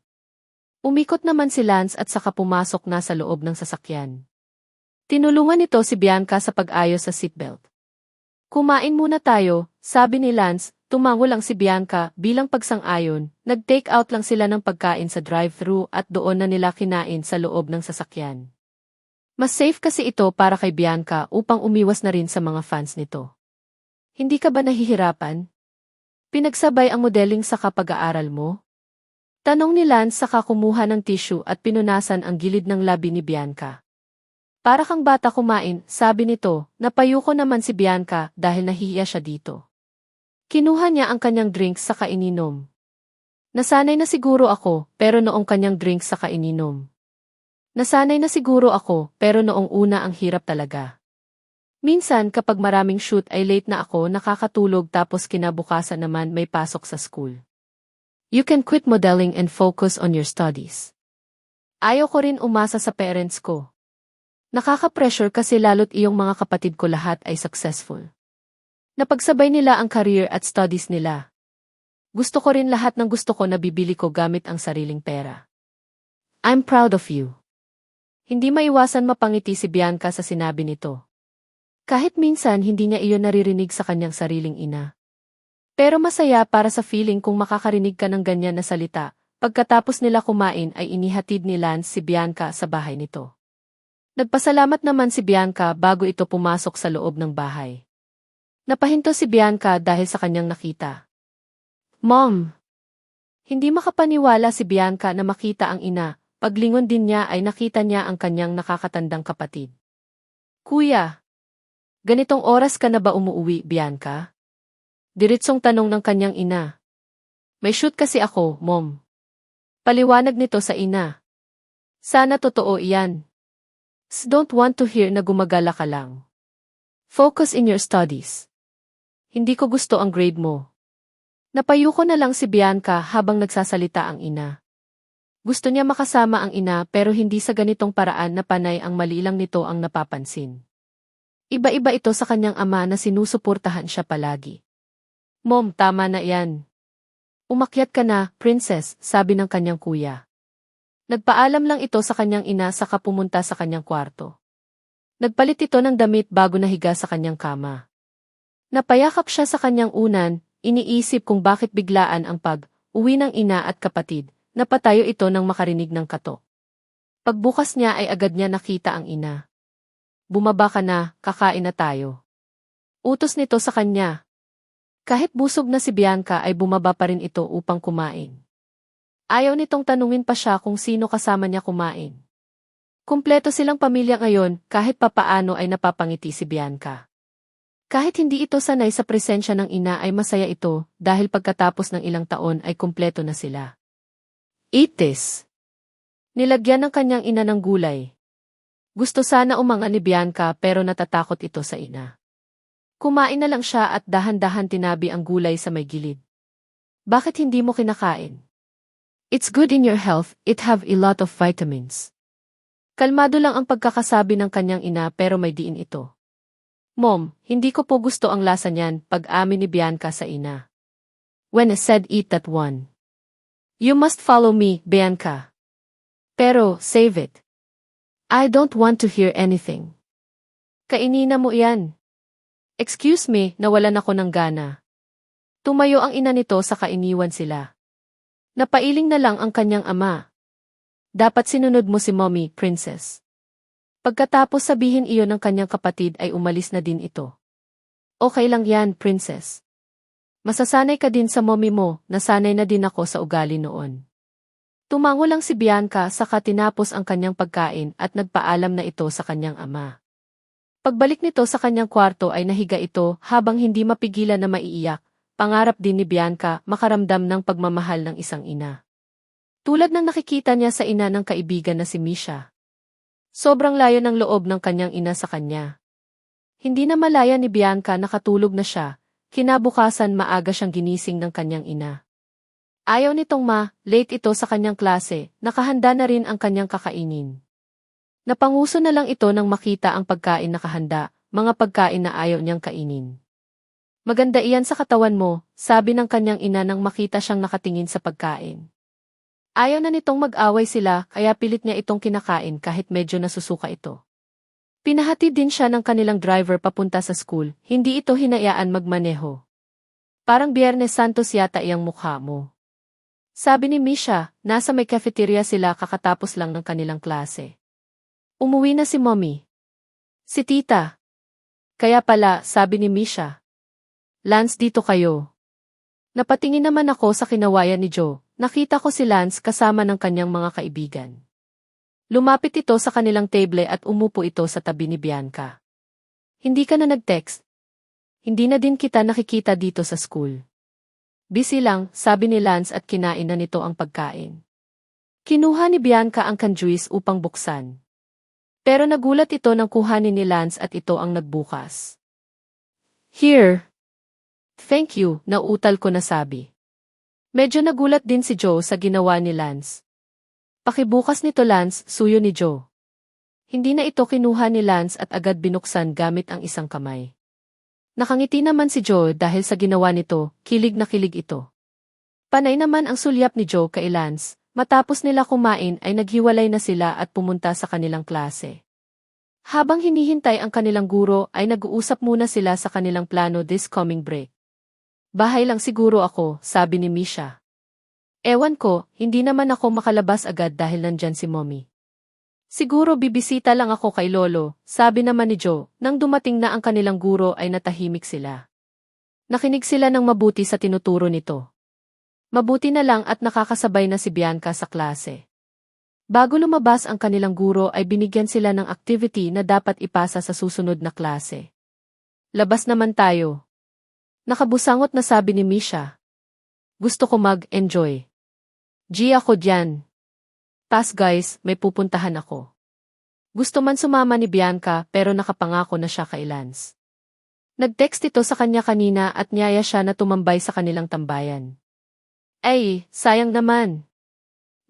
Umikot naman si Lance at saka pumasok na sa loob ng sasakyan. Tinulungan nito si Bianca sa pag-ayos sa seatbelt. Kumain muna tayo, sabi ni Lance, tumango lang si Bianca bilang pagsang-ayon, nag-take out lang sila ng pagkain sa drive-thru at doon na nila kinain sa loob ng sasakyan. Mas safe kasi ito para kay Bianca upang umiwas na rin sa mga fans nito. Hindi ka ba nahihirapan? Pinagsabay ang modeling sa pag-aaral mo? Tanong ni Lance saka kumuha ng tissue at pinunasan ang gilid ng labi ni Bianca. Para kang bata kumain, sabi nito, napayuko naman si Bianca dahil nahihiya siya dito. Kinuha niya ang kanyang drinks saka ininom. Nasanay na siguro ako, pero noong kanyang drinks saka ininom. Nasanay na siguro ako, pero noong una ang hirap talaga. Minsan kapag maraming shoot ay late na ako nakakatulog tapos kinabukasan naman may pasok sa school. You can quit modeling and focus on your studies. Ayaw ko rin umasa sa parents ko. Nakaka-pressure kasi lalo't iyong mga kapatid ko lahat ay successful. Napagsabay nila ang career at studies nila. Gusto ko rin lahat ng gusto ko na bibili ko gamit ang sariling pera. I'm proud of you. Hindi maiwasan mapangiti si Bianca sa sinabi nito. Kahit minsan hindi niya iyon naririnig sa kanyang sariling ina. Pero masaya para sa feeling kung makakarinig ka ng ganyan na salita. Pagkatapos nila kumain ay inihatid ni Lance si Bianca sa bahay nito. Nagpasalamat naman si Bianca bago ito pumasok sa loob ng bahay. Napahinto si Bianca dahil sa kanyang nakita. Mom! Hindi makapaniwala si Bianca na makita ang ina. Paglingon din niya ay nakita niya ang kanyang nakakatandang kapatid. Kuya! Ganitong oras ka na ba umuuwi, Bianca? Diritsong tanong ng kanyang ina. May shoot kasi ako, Mom. Paliwanag nito sa ina. Sana totoo iyan. Don't want to hear na gumagala ka lang. Focus in your studies. Hindi ko gusto ang grade mo. Napayuko na lang si Bianca habang nagsasalita ang ina. Gusto niya makasama ang ina pero hindi sa ganitong paraan na panay ang mali lang nito ang napapansin. Iba-iba ito sa kanyang ama na sinusuportahan siya palagi. Mom, tama na yan. Umakyat ka na, princess, sabi ng kanyang kuya. Nagpaalam lang ito sa kanyang ina saka pumunta sa kanyang kwarto. Nagpalit ito ng damit bago nahiga sa kanyang kama. Napayakap siya sa kanyang unan, iniisip kung bakit biglaan ang pag-uwi ng ina at kapatid. Napatayo ito nang makarinig ng katok. Pagbukas niya ay agad niya nakita ang ina. Bumaba ka na, kakain na tayo. Utos nito sa kanya. Kahit busog na si Bianca ay bumaba pa rin ito upang kumain. Ayaw nitong tanungin pa siya kung sino kasama niya kumain. Kumpleto silang pamilya ngayon kahit papaano ay napapangiti si Bianca. Kahit hindi ito sanay sa presensya ng ina ay masaya ito dahil pagkatapos ng ilang taon ay kumpleto na sila. Eat this. Nilagyan ng kanyang ina ng gulay. Gusto sana umanga ni Bianca pero natatakot ito sa ina. Kumain na lang siya at dahan-dahan tinabi ang gulay sa may gilid. Bakit hindi mo kinakain? It's good in your health, it have a lot of vitamins. Kalmado lang ang pagkakasabi ng kanyang ina pero may diin ito. Mom, hindi ko po gusto ang lasa niyan, pag-amin ni Bianca sa ina. When I said eat that one. You must follow me, Bianca. Pero, save it. I don't want to hear anything. Kainin na mo yan. Excuse me, nawalan ako ng gana. Tumayo ang ina nito sa kainiwan sila. Napailing na lang ang kanyang ama. Dapat sinunod mo si mommy, princess. Pagkatapos sabihin iyon ng kanyang kapatid ay umalis na din ito. Okay lang yan, princess. Masasanay ka din sa mommy mo, nasanay na din ako sa ugali noon. Tumango lang si Bianca saka tinapos ang kanyang pagkain at nagpaalam na ito sa kanyang ama. Pagbalik nito sa kanyang kwarto ay nahiga ito habang hindi mapigilan na maiiyak, pangarap din ni Bianca makaramdam ng pagmamahal ng isang ina. Tulad ng nakikita niya sa ina ng kaibigan na si Misha. Sobrang layo ng loob ng kanyang ina sa kanya. Hindi na malaya ni Bianca nakatulog na siya, kinabukasan maaga siyang ginising ng kanyang ina. Ayaw nitong late ito sa kanyang klase, nakahanda na rin ang kanyang kakainin. Napanguso na lang ito nang makita ang pagkain nakahanda, mga pagkain na ayaw niyang kainin. Maganda iyan sa katawan mo, sabi ng kanyang ina nang makita siyang nakatingin sa pagkain. Ayaw na nitong mag-away sila kaya pilit niya itong kinakain kahit medyo nasusuka ito. Pinahatid din siya ng kanilang driver papunta sa school, hindi ito hinayaan magmaneho. Parang Biyernes Santos yata iyang mukha mo. Sabi ni Misha, nasa may cafeteria sila kakatapos lang ng kanilang klase. Umuwi na si mommy. Si tita. Kaya pala, sabi ni Misha. Lance, dito kayo. Napatingin naman ako sa kinawayan ni Joe. Nakita ko si Lance kasama ng kanyang mga kaibigan. Lumapit ito sa kanilang table at umupo ito sa tabi ni Bianca. Hindi ka na nag-text? Hindi na din kita nakikita dito sa school. Busy lang, sabi ni Lance at kinain na nito ang pagkain. Kinuha ni Bianca ang canjuis upang buksan. Pero nagulat ito nang kuhanin ni Lance at ito ang nagbukas. Here. Thank you, nauutal ko na sabi. Medyo nagulat din si Joe sa ginawa ni Lance. Pakibukas nito Lance, suyo ni Joe. Hindi na ito kinuha ni Lance at agad binuksan gamit ang isang kamay. Nakangiti naman si Joe dahil sa ginawa nito, kilig na kilig ito. Panay naman ang sulyap ni Joe kay Lance, matapos nila kumain ay naghiwalay na sila at pumunta sa kanilang klase. Habang hinihintay ang kanilang guro ay nag-uusap muna sila sa kanilang plano this coming break. Bahay lang siguro ako, sabi ni Misha. Ewan ko, hindi naman ako makalabas agad dahil nandyan si mommy. Siguro bibisita lang ako kay Lolo, sabi naman ni Joe, nang dumating na ang kanilang guro ay natahimik sila. Nakinig sila ng mabuti sa tinuturo nito. Mabuti na lang at nakakasabay na si Bianca sa klase. Bago lumabas ang kanilang guro ay binigyan sila ng activity na dapat ipasa sa susunod na klase. Labas naman tayo. Nakabusangot na sabi ni Misha. Gusto ko mag-enjoy. G ako dyan. Pass guys, may pupuntahan ako. Gusto man sumama ni Bianca pero nakapangako na siya kay Lance. Nag-text ito sa kanya kanina at niyaya siya na tumambay sa kanilang tambayan. Ay, sayang naman.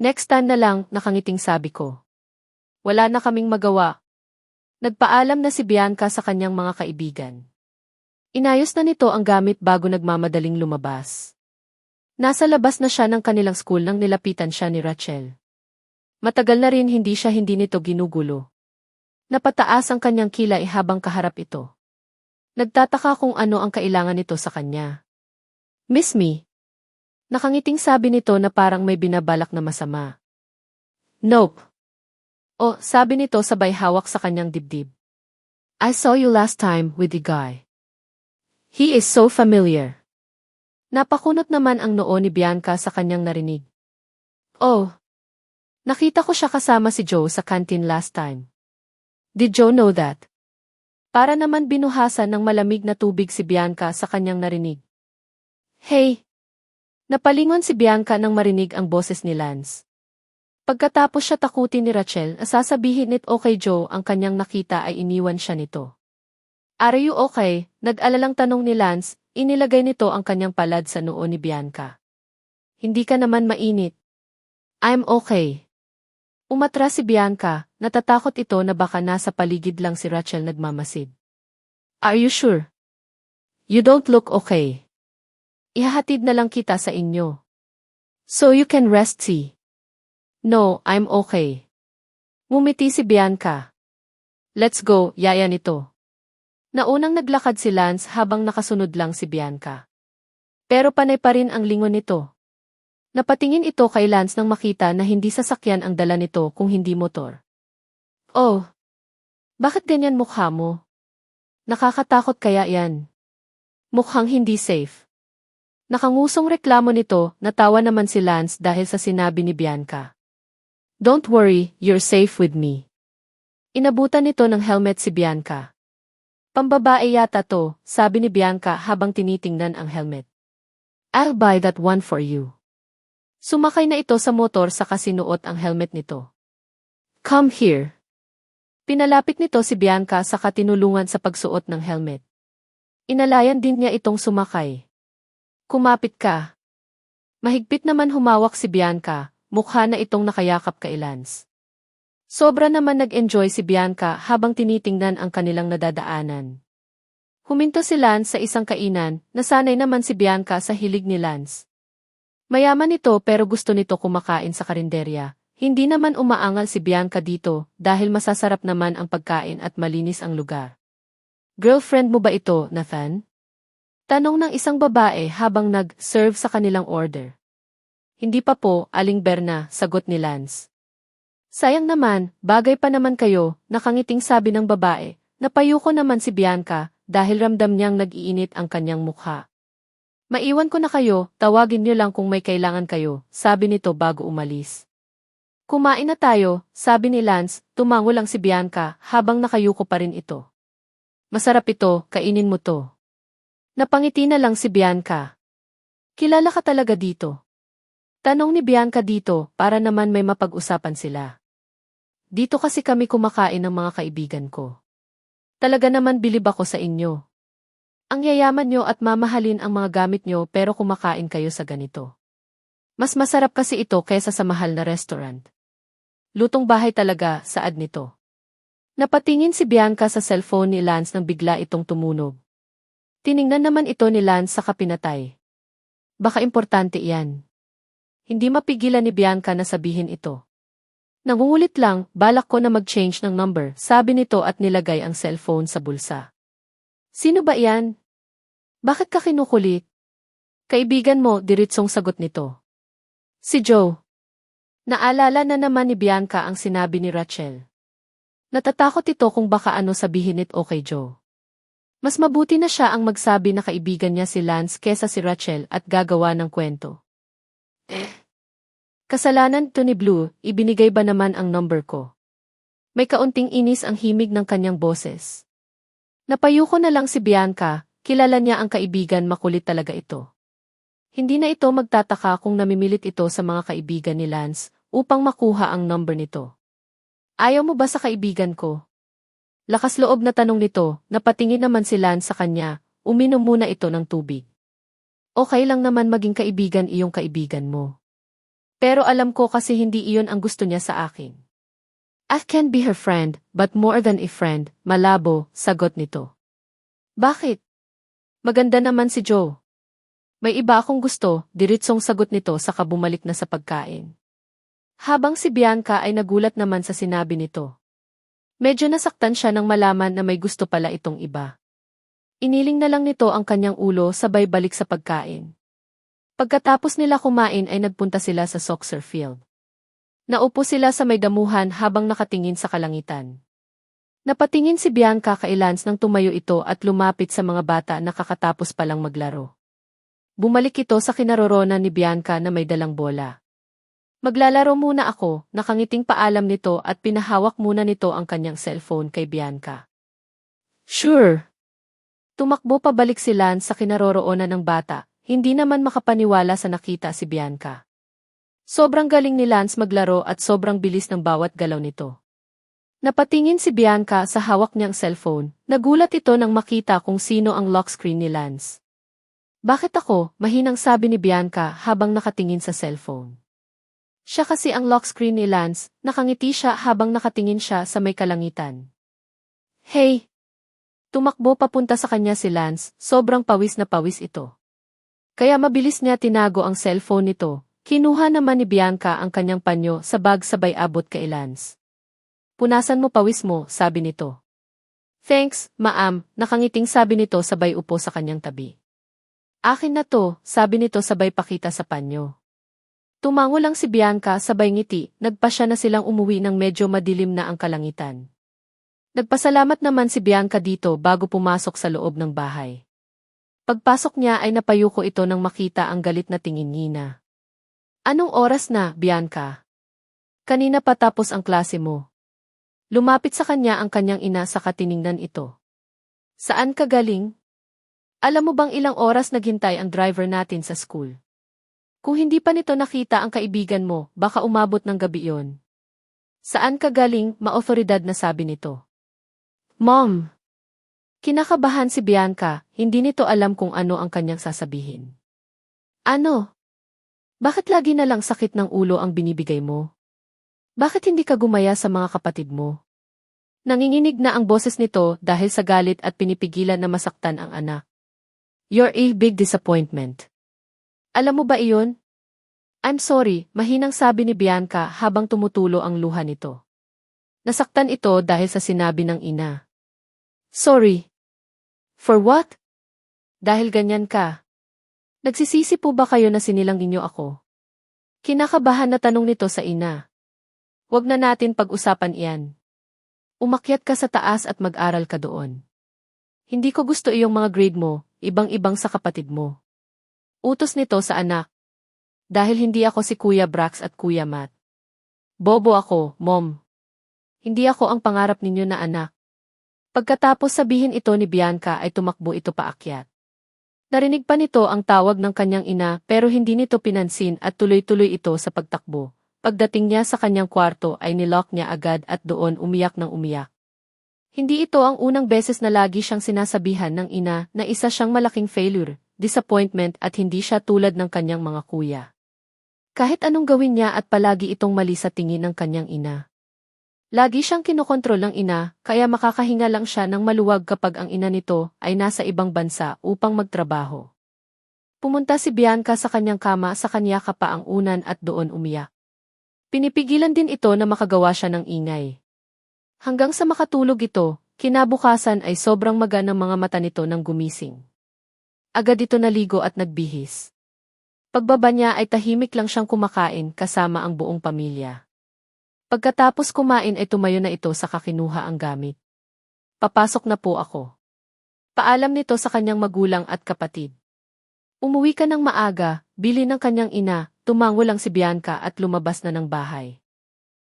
Next time na lang, nakangiting sabi ko. Wala na kaming magawa. Nagpaalam na si Bianca sa kanyang mga kaibigan. Inayos na nito ang gamit bago nagmamadaling lumabas. Nasa labas na siya ng kanilang school nang nilapitan siya ni Rachel. Matagal na rin hindi nito ginugulo. Napataas ang kanyang kilay habang kaharap ito. Nagtataka kung ano ang kailangan nito sa kanya. Miss me? Nakangiting sabi nito na parang may binabalak na masama. Nope. O, sabi nito sabay hawak sa kanyang dibdib. I saw you last time with the guy. He is so familiar. Napakunot naman ang noo ni Bianca sa kanyang narinig. Oh, nakita ko siya kasama si Joe sa canteen last time. Did Joe know that? Para naman binuhasan ng malamig na tubig si Bianca sa kanyang narinig. Hey! Napalingon si Bianca nang marinig ang boses ni Lance. Pagkatapos siya takutin ni Rachel, sasabihin nito kay Joe ang kanyang nakita ay iniwan siya nito. Are you okay? Nag-alalang tanong ni Lance, inilagay nito ang kanyang palad sa noo ni Bianca. Hindi ka naman mainit. I'm okay. Umatras si Bianca, natatakot ito na baka nasa paligid lang si Rachel nagmamasid. Are you sure? You don't look okay. Ihahatid na lang kita sa inyo. So you can rest see. No, I'm okay. Ngumiti si Bianca. Let's go, yaya nito. Naunang naglakad si Lance habang nakasunod lang si Bianca. Pero panay pa rin ang lingon nito. Napatingin ito kay Lance nang makita na hindi sasakyan ang dala nito kung hindi motor. Oh, bakit ganyan mukha mo? Nakakatakot kaya yan? Mukhang hindi safe. Nakangusong reklamo nito, natawa naman si Lance dahil sa sinabi ni Bianca. Don't worry, you're safe with me. Inabutan nito ng helmet si Bianca. Pambabae yata to, sabi ni Bianca habang tinitingnan ang helmet. I'll buy that one for you. Sumakay na ito sa motor saka sinuot ang helmet nito. Come here. Pinalapit nito si Bianca saka tinulungan sa pagsuot ng helmet. Inalayan din niya itong sumakay. Kumapit ka. Mahigpit naman humawak si Bianca, mukha na itong nakayakap kay Lance. Sobra naman nag-enjoy si Bianca habang tinitingnan ang kanilang nadadaanan. Huminto si Lance sa isang kainan, nasanay naman si Bianca sa hilig ni Lance. Mayaman ito pero gusto nito kumakain sa karinderya. Hindi naman umaangal si Bianca dito dahil masasarap naman ang pagkain at malinis ang lugar. Girlfriend mo ba ito, Nathan? Tanong ng isang babae habang nag-serve sa kanilang order. Hindi pa po, Aling Berna, sagot ni Lance. Sayang naman, bagay pa naman kayo, nakangiting sabi ng babae. Napayuko naman si Bianca dahil ramdam niyang nag-iinit ang kanyang mukha. Maiwan ko na kayo, tawagin niyo lang kung may kailangan kayo, sabi nito bago umalis. Kumain na tayo, sabi ni Lance, tumango lang si Bianca habang nakayuko pa rin ito. Masarap ito, kainin mo to. Napangiti na lang si Bianca. Kilala ka talaga dito? Tanong ni Bianca dito para naman may mapag-usapan sila. Dito kasi kami kumakain ng mga kaibigan ko. Talaga naman bilib ako sa inyo. Ang yayaman nyo at mamahalin ang mga gamit nyo pero kumakain kayo sa ganito. Mas masarap kasi ito kaysa sa mahal na restaurant. Lutong bahay talaga, saad nito. Napatingin si Bianca sa cellphone ni Lance nang bigla itong tumunog. Tiningnan naman ito ni Lance sa kapinatay. Baka importante iyan. Hindi mapigilan ni Bianca na sabihin ito. Nangungulit lang, balak ko na mag-change ng number, sabi nito at nilagay ang cellphone sa bulsa. Sino ba iyan? Bakit ka kinukulit? Kaibigan mo, diritsong sagot nito. Si Joe. Naalala na naman ni Bianca ang sinabi ni Rachel. Natatakot ito kung baka ano sabihin nito kay Joe. Mas mabuti na siya ang magsabi na kaibigan niya si Lance kesa si Rachel at gagawa ng kwento. Kasalanan to ni Blue, ibinigay ba naman ang number ko? May kaunting inis ang himig ng kanyang boses. Napayuko na lang si Bianca, kilala niya ang kaibigan, makulit talaga ito. Hindi na ito magtataka kung namimilit ito sa mga kaibigan ni Lance, upang makuha ang number nito. Ayaw mo ba sa kaibigan ko? Lakas loob na tanong nito, napatingin naman si Lance sa kanya, uminom muna ito ng tubig. Okay lang naman maging kaibigan iyong kaibigan mo. Pero alam ko kasi hindi iyon ang gusto niya sa akin. I can be her friend, but more than a friend, malabo, sagot nito. Bakit? Maganda naman si Joe. May iba akong gusto, diritsong sagot nito saka bumalik na sa pagkain. Habang si Bianca ay nagulat naman sa sinabi nito. Medyo nasaktan siya nang malaman na may gusto pala itong iba. Iniling na lang nito ang kanyang ulo sabay balik sa pagkain. Pagkatapos nila kumain ay nagpunta sila sa soccer field. Naupo sila sa may damuhan habang nakatingin sa kalangitan. Napatingin si Bianca kay Lance nang tumayo ito at lumapit sa mga bata na kakatapos palang maglaro. Bumalik ito sa kinaroroonan ni Bianca na may dalang bola. Maglalaro muna ako, nakangiting paalam nito at pinahawak muna nito ang kanyang cellphone kay Bianca. Sure. Tumakbo pabalik si Lance sa kinaroroonan ng bata, hindi naman makapaniwala sa nakita si Bianca. Sobrang galing ni Lance maglaro at sobrang bilis ng bawat galaw nito. Napatingin si Bianca sa hawak niyang cellphone, nagulat ito nang makita kung sino ang lock screen ni Lance. Bakit ako? Mahinang sabi ni Bianca habang nakatingin sa cellphone. Siya kasi ang lock screen ni Lance, nakangiti siya habang nakatingin siya sa may kalangitan. Hey! Tumakbo papunta sa kanya si Lance, sobrang pawis na pawis ito. Kaya mabilis niya tinago ang cellphone nito, kinuha naman ni Bianca ang kanyang panyo sa bag sabay abot kay Lance. Punasan mo pawis mo, sabi nito. Thanks, ma'am, nakangiting sabi nito sabay upo sa kanyang tabi. Akin na to, sabi nito sabay pakita sa panyo. Tumango lang si Bianca sabay ngiti, nagpasya na silang umuwi nang medyo madilim na ang kalangitan. Nagpasalamat naman si Bianca dito bago pumasok sa loob ng bahay. Pagpasok niya ay napayuko ito nang makita ang galit na tingin Nina. Anong oras na, Bianca? Kanina pa tapos ang klase mo. Lumapit sa kanya ang kanyang ina saka tiningnan ito. Saan ka galing? Alam mo bang ilang oras naghintay ang driver natin sa school? Kung hindi pa nito nakita ang kaibigan mo, baka umabot ng gabi yon. Saan ka galing, maotoridad na sabi nito. Mom! Kinakabahan si Bianca, hindi nito alam kung ano ang kanyang sasabihin. Ano? Bakit lagi na lang sakit ng ulo ang binibigay mo? Bakit hindi ka gumaya sa mga kapatid mo? Nanginginig na ang boses nito dahil sa galit at pinipigilan na masaktan ang anak. You're a big disappointment. Alam mo ba iyon? I'm sorry, mahinang sabi ni Bianca habang tumutulo ang luha nito. Nasaktan ito dahil sa sinabi ng ina. Sorry. For what? Dahil ganyan ka. Nagsisisi po ba kayo na sinilang ninyo ako? Kinakabahan na tanong nito sa ina. Huwag na natin pag-usapan iyan. Umakyat ka sa taas at mag-aral ka doon. Hindi ko gusto iyong mga grade mo, ibang-ibang sa kapatid mo. Utos nito sa anak. Dahil hindi ako si Kuya Brax at Kuya Matt. Bobo ako, Mom. Hindi ako ang pangarap ninyo na anak. Pagkatapos sabihin ito ni Bianca ay tumakbo ito paakyat. Narinig pa nito ang tawag ng kanyang ina pero hindi nito pinansin at tuloy-tuloy ito sa pagtakbo. Pagdating niya sa kanyang kwarto ay nilock niya agad at doon umiyak ng umiyak. Hindi ito ang unang beses na lagi siyang sinasabihan ng ina na isa siyang malaking failure, disappointment at hindi siya tulad ng kanyang mga kuya. Kahit anong gawin niya at palagi itong mali sa tingin ng kanyang ina. Lagi siyang kinokontrol ng ina, kaya makakahinga lang siya ng maluwag kapag ang ina nito ay nasa ibang bansa upang magtrabaho. Pumunta si Bianca sa kanyang kama sa kanya pa ang unan at doon umiyak. Pinipigilan din ito na makagawa siya ng ingay. Hanggang sa makatulog ito, kinabukasan ay sobrang maga ng mga mata nito nang gumising. Agad ito naligo at nagbihis. Pagbaba niya ay tahimik lang siyang kumakain kasama ang buong pamilya. Pagkatapos kumain ay tumayo na ito sa kinuha ang gamit. Papasok na po ako. Paalam nito sa kanyang magulang at kapatid. Umuwi ka ng maaga, bili ng kanyang ina, tumango lang si Bianca at lumabas na ng bahay.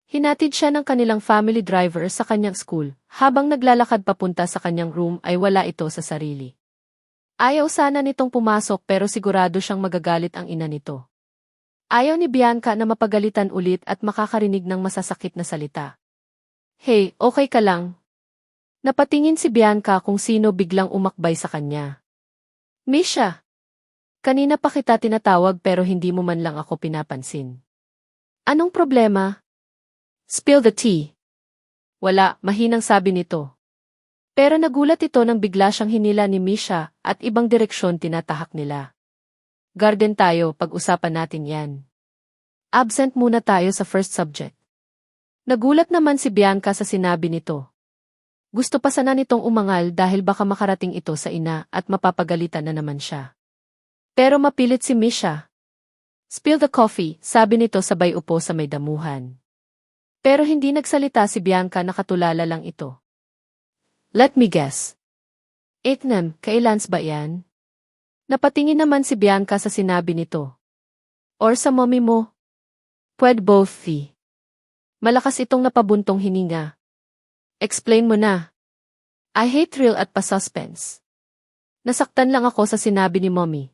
Hinatid siya ng kanilang family driver sa kanyang school, habang naglalakad papunta sa kanyang room ay wala ito sa sarili. Ayaw sana nitong pumasok pero sigurado siyang magagalit ang ina nito. Ayaw ni Bianca na mapagalitan ulit at makakarinig ng masasakit na salita. Hey, okay ka lang? Napatingin si Bianca kung sino biglang umakbay sa kanya. Misha! Kanina pa kita tinatawag pero hindi mo man lang ako pinapansin. Anong problema? Spill the tea. Wala, mahinang sabi nito. Pero nagulat ito nang bigla siyang hinila ni Misha at ibang direksyon tinatahak nila. Garden tayo, pag-usapan natin yan. Absent muna tayo sa first subject. Nagulat naman si Bianca sa sinabi nito. Gusto pa sana nitong umangal dahil baka makarating ito sa ina at mapapagalitan na naman siya. Pero mapilit si Misha. Spill the coffee, sabi nito sabay upo sa may damuhan. Pero hindi nagsalita si Bianca, nakatulala lang ito. Let me guess. Iknam, kailans ba yan? Napatingin naman si Bianca sa sinabi nito. Or sa mommy mo? Pwede both, Thi. Malakas itong napabuntong hininga. Explain mo na. I hate thrill at pa-suspense. Nasaktan lang ako sa sinabi ni mommy.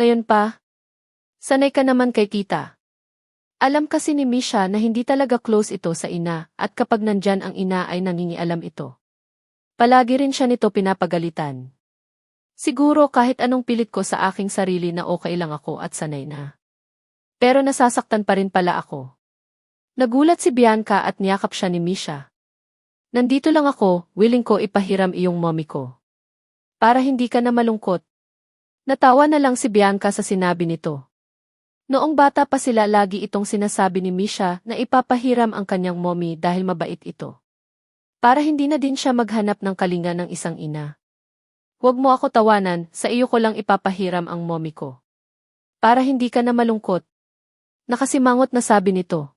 Ngayon pa? Sanay ka naman kay tita. Alam kasi ni Misha na hindi talaga close ito sa ina at kapag nandyan ang ina ay nangingialam ito. Palagi rin siya nito pinapagalitan. Siguro kahit anong pilit ko sa aking sarili na okay lang ako at sanay na. Pero nasasaktan pa rin pala ako. Nagulat si Bianca at niyakap siya ni Misha. Nandito lang ako, willing ko ipahiram iyong mommy ko. Para hindi ka na malungkot. Natawa na lang si Bianca sa sinabi nito. Noong bata pa sila lagi itong sinasabi ni Misha na ipapahiram ang kanyang mommy dahil mabait ito. Para hindi na din siya maghanap ng kalinga ng isang ina. Huwag mo ako tawanan, sa iyo ko lang ipapahiram ang mommy ko. Para hindi ka na malungkot. Nakasimangot na sabi nito.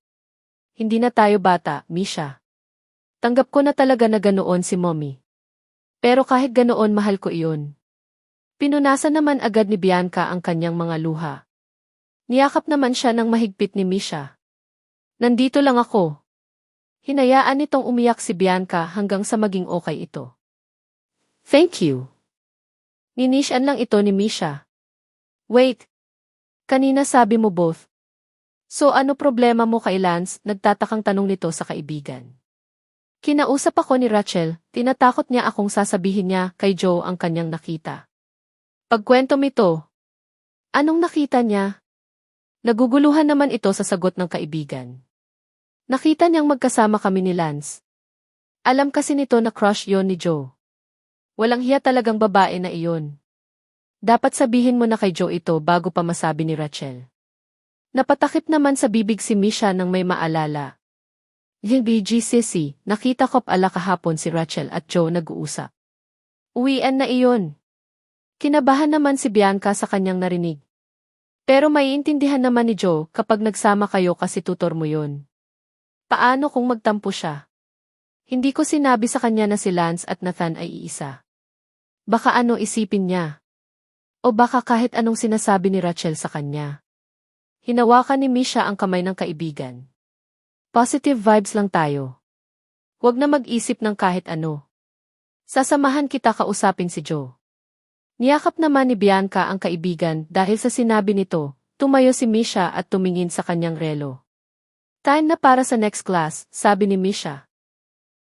Hindi na tayo bata, Misha. Tanggap ko na talaga na ganoon si mommy. Pero kahit ganoon mahal ko iyon. Pinunasan naman agad ni Bianca ang kanyang mga luha. Niyakap naman siya ng mahigpit ni Misha. Nandito lang ako. Hinayaan nitong umiyak si Bianca hanggang sa maging okay ito. Thank you. Ninisyan lang ito ni Misha. Wait. Kanina sabi mo both. So ano problema mo kay Lance? Nagtatakang tanong nito sa kaibigan. Kinausap ako ni Rachel, tinatakot niya akong sasabihin niya kay Joe ang kanyang nakita. Pagkwento mo ito. Anong nakita niya? Naguguluhan naman ito sa sagot ng kaibigan. Nakita niyang magkasama kami ni Lance. Alam kasi nito na crush yon ni Joe. Walang hiya talagang babae na iyon. Dapat sabihin mo na kay Joe ito bago pa masabi ni Rachel. Napatakip naman sa bibig si Misha nang may maalala. Yung BGCC, nakita ko pala kahapon si Rachel at Joe nag-uusap. Uwian na iyon. Kinabahan naman si Bianca sa kanyang narinig. Pero maiintindihan naman ni Joe kapag nagsama kayo kasi tutor mo yon. Paano kung magtampo siya? Hindi ko sinabi sa kanya na si Lance at Nathan ay iisa. Baka ano isipin niya? O baka kahit anong sinasabi ni Rachel sa kanya. Hinawakan ni Misha ang kamay ng kaibigan. Positive vibes lang tayo. Huwag na mag-isip ng kahit ano. Sasamahan kita kausapin si Joe. Niyakap naman ni Bianca ang kaibigan dahil sa sinabi nito, tumayo si Misha at tumingin sa kanyang relo. Time na para sa next class, sabi ni Misha.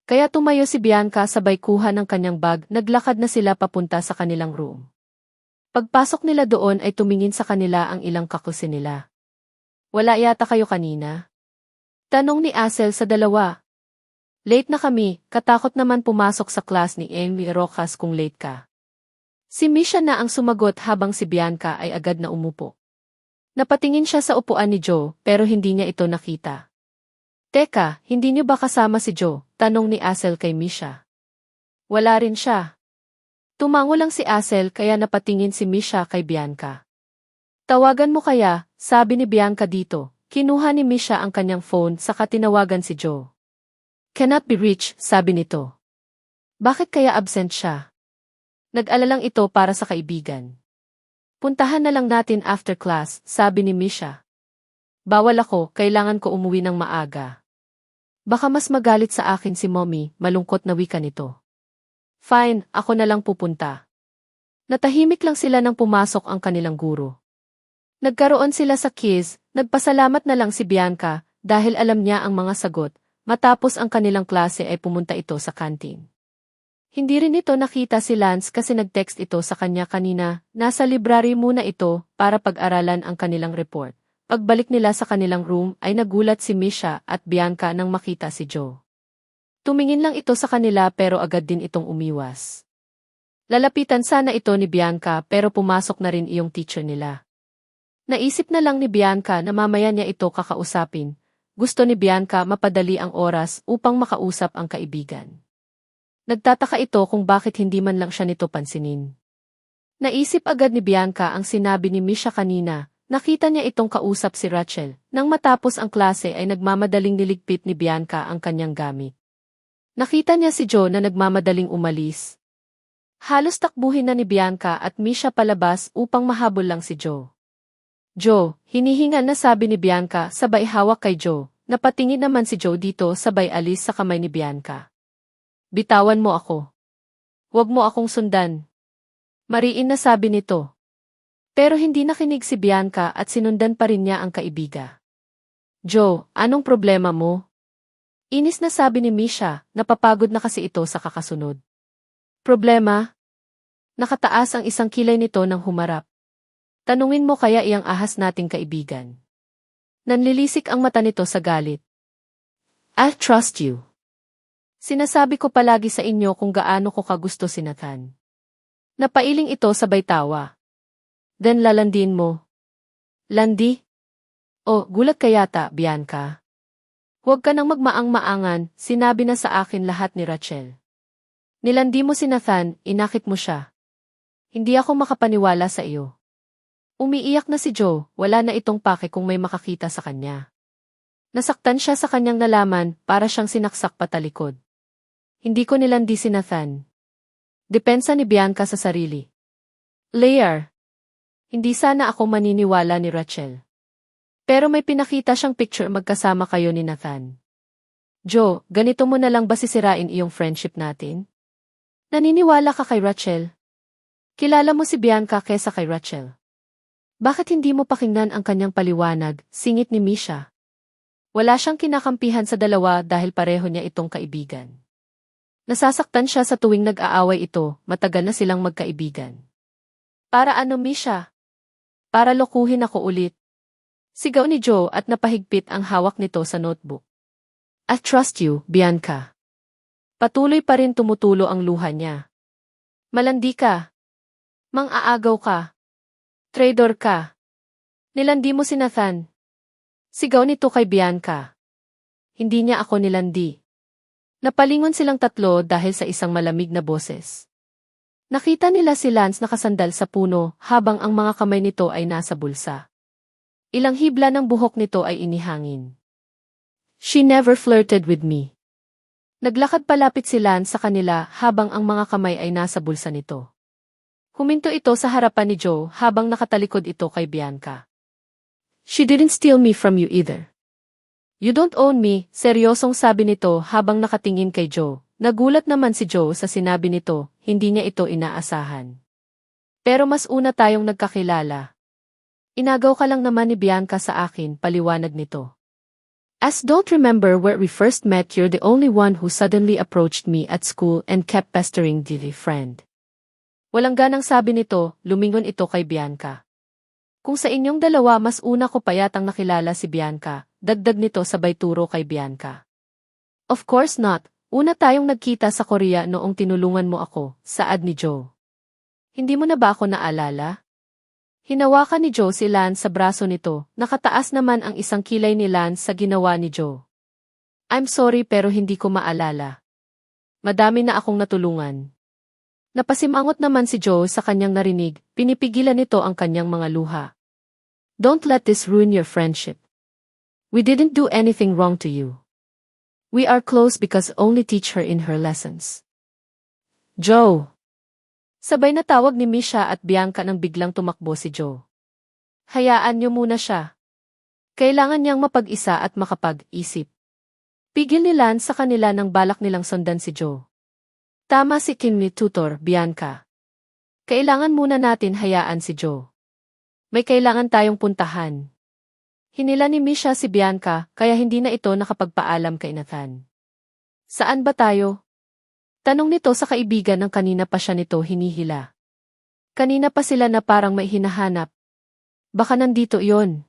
Kaya tumayo si Bianca sabay kuha ng kanyang bag, naglakad na sila papunta sa kanilang room. Pagpasok nila doon ay tumingin sa kanila ang ilang kaklase nila. Wala yata kayo kanina? Tanong ni Asel sa dalawa. Late na kami, katakot naman pumasok sa class ni Amy Rojas kung late ka. Si Misha na ang sumagot habang si Bianca ay agad na umupo. Napatingin siya sa upuan ni Joe pero hindi niya ito nakita. Teka, hindi niyo ba kasama si Joe? Tanong ni Asel kay Misha. Wala rin siya. Tumango lang si Asel kaya napatingin si Misha kay Bianca. Tawagan mo kaya, sabi ni Bianca dito. Kinuha ni Misha ang kanyang phone saka tinawagan si Joe. Cannot be reached, sabi nito. Bakit kaya absent siya? Nag-alalang ito para sa kaibigan. Puntahan na lang natin after class, sabi ni Misha. Bawal ako, kailangan ko umuwi ng maaga. Baka mas magalit sa akin si mommy, malungkot na wika nito. Fine, ako na lang pupunta. Natahimik lang sila nang pumasok ang kanilang guro. Nagkaroon sila sa kiss, nagpasalamat na lang si Bianca dahil alam niya ang mga sagot, matapos ang kanilang klase ay pumunta ito sa kantin. Hindi rin ito nakita si Lance kasi nag-text ito sa kanya kanina, nasa library muna ito para pag-aralan ang kanilang report. Pagbalik nila sa kanilang room ay nagulat si Misha at Bianca nang makita si Joe. Tumingin lang ito sa kanila pero agad din itong umiwas. Lalapitan sana ito ni Bianca pero pumasok na rin iyong teacher nila. Naisip na lang ni Bianca na mamaya niya ito kakausapin. Gusto ni Bianca mapadali ang oras upang makausap ang kaibigan. Nagtataka ito kung bakit hindi man lang siya nito pansinin. Naisip agad ni Bianca ang sinabi ni Misha kanina, nakita niya itong kausap si Rachel. Nang matapos ang klase ay nagmamadaling niligpit ni Bianca ang kanyang gamit. Nakita niya si Joe na nagmamadaling umalis. Halos takbuhin na ni Bianca at Misha palabas upang mahabol lang si Joe. Joe, hinihingal na sabi ni Bianca sabay hawak kay Joe. Napatingin naman si Joe dito sabay alis sa kamay ni Bianca. Bitawan mo ako. Huwag mo akong sundan. Mariin na sabi nito. Pero hindi nakinig si Bianca at sinundan pa rin niya ang kaibiga. Joe, anong problema mo? Inis na sabi ni Misha, napapagod na kasi ito sa kakasunod. Problema? Nakataas ang isang kilay nito nang humarap. Tanungin mo kaya iyang ahas nating kaibigan. Nanlilisik ang mata nito sa galit. I trust you. Sinasabi ko palagi sa inyo kung gaano ko kagusto si Nathan. Napailing ito sabay tawa. Then lalandin mo. Landi? Oh, gulat ka yata, Bianca. Huwag ka nang magmaang-maangan, sinabi na sa akin lahat ni Rachel. Nilandi mo si Nathan, inakit mo siya. Hindi ako makapaniwala sa iyo. Umiiyak na si Joe, wala na itong pake kung may makakita sa kanya. Nasaktan siya sa kanyang nalaman, para siyang sinaksak patalikod. Hindi ko nilandi si Nathan. Depensa ni Bianca sa sarili. Lear. Hindi sana ako maniniwala ni Rachel. Pero may pinakita siyang picture magkasama kayo ni Nathan. Joe, ganito mo na lang ba sisirain iyong friendship natin? Naniniwala ka kay Rachel? Kilala mo si Bianca kesa kay Rachel. Bakit hindi mo pakinggan ang kanyang paliwanag, singit ni Misha? Wala siyang kinakampihan sa dalawa dahil pareho niya itong kaibigan. Nasasaktan siya sa tuwing nag-aaway ito, matagal na silang magkaibigan. Para ano, Misha? Para lokohin ako ulit. Sigaw ni Joe at napahigpit ang hawak nito sa notebook. I trust you, Bianca. Patuloy pa rin tumutulo ang luha niya. Malandi ka. Mang-aagaw ka. Traitor ka. Nilandi mo si Nathan. Sigaw nito kay Bianca. Hindi niya ako nilandi. Napalingon silang tatlo dahil sa isang malamig na boses. Nakita nila si Lance nakasandal sa puno habang ang mga kamay nito ay nasa bulsa. Ilang hibla ng buhok nito ay inihangin. She never flirted with me. Naglakad palapit si Lance sa kanila habang ang mga kamay ay nasa bulsa nito. Huminto ito sa harapan ni Joe habang nakatalikod ito kay Bianca. She didn't steal me from you either. You don't own me, seryosong sabi nito habang nakatingin kay Joe. Nagulat naman si Joe sa sinabi nito, hindi niya ito inaasahan. Pero mas una tayong nagkakilala. Inagaw ka lang naman ni Bianca sa akin, paliwanag nito. As don't remember where we first met, you're the only one who suddenly approached me at school and kept pestering the friend. Walang ganang sabi nito, lumingon ito kay Bianca. Kung sa inyong dalawa mas una ko pa yatang nakilala si Bianca, dagdag nito sabay turo kay Bianca. Of course not, una tayong nagkita sa Korea noong tinulungan mo ako, saad ni Joe. Hindi mo na ba ako naalala? Hinawakan ni Joe si Lance sa braso nito, nakataas naman ang isang kilay ni Lance sa ginawa ni Joe. I'm sorry pero hindi ko maalala. Madami na akong natulungan. Napasimangot naman si Joe sa kanyang narinig, pinipigilan nito ang kanyang mga luha. Don't let this ruin your friendship. We didn't do anything wrong to you. We are close because only teach her in her lessons. Joe! Sabay na tawag ni Misha at Bianca nang biglang tumakbo si Joe. Hayaan niyo muna siya. Kailangan niyang mapag-isa at makapag-isip. Pigil ni Lance sa kanila nang balak nilang sundan si Joe. Tama si Kim ni Tutor, Bianca. Kailangan muna natin hayaan si Joe. May kailangan tayong puntahan. Hinila ni Misha si Bianca, kaya hindi na ito nakapagpaalam kay Nathan. Saan ba tayo? Tanong nito sa kaibigan ng kanina pa siya nito hinihila. Kanina pa sila na parang may hinahanap. Baka nandito iyon.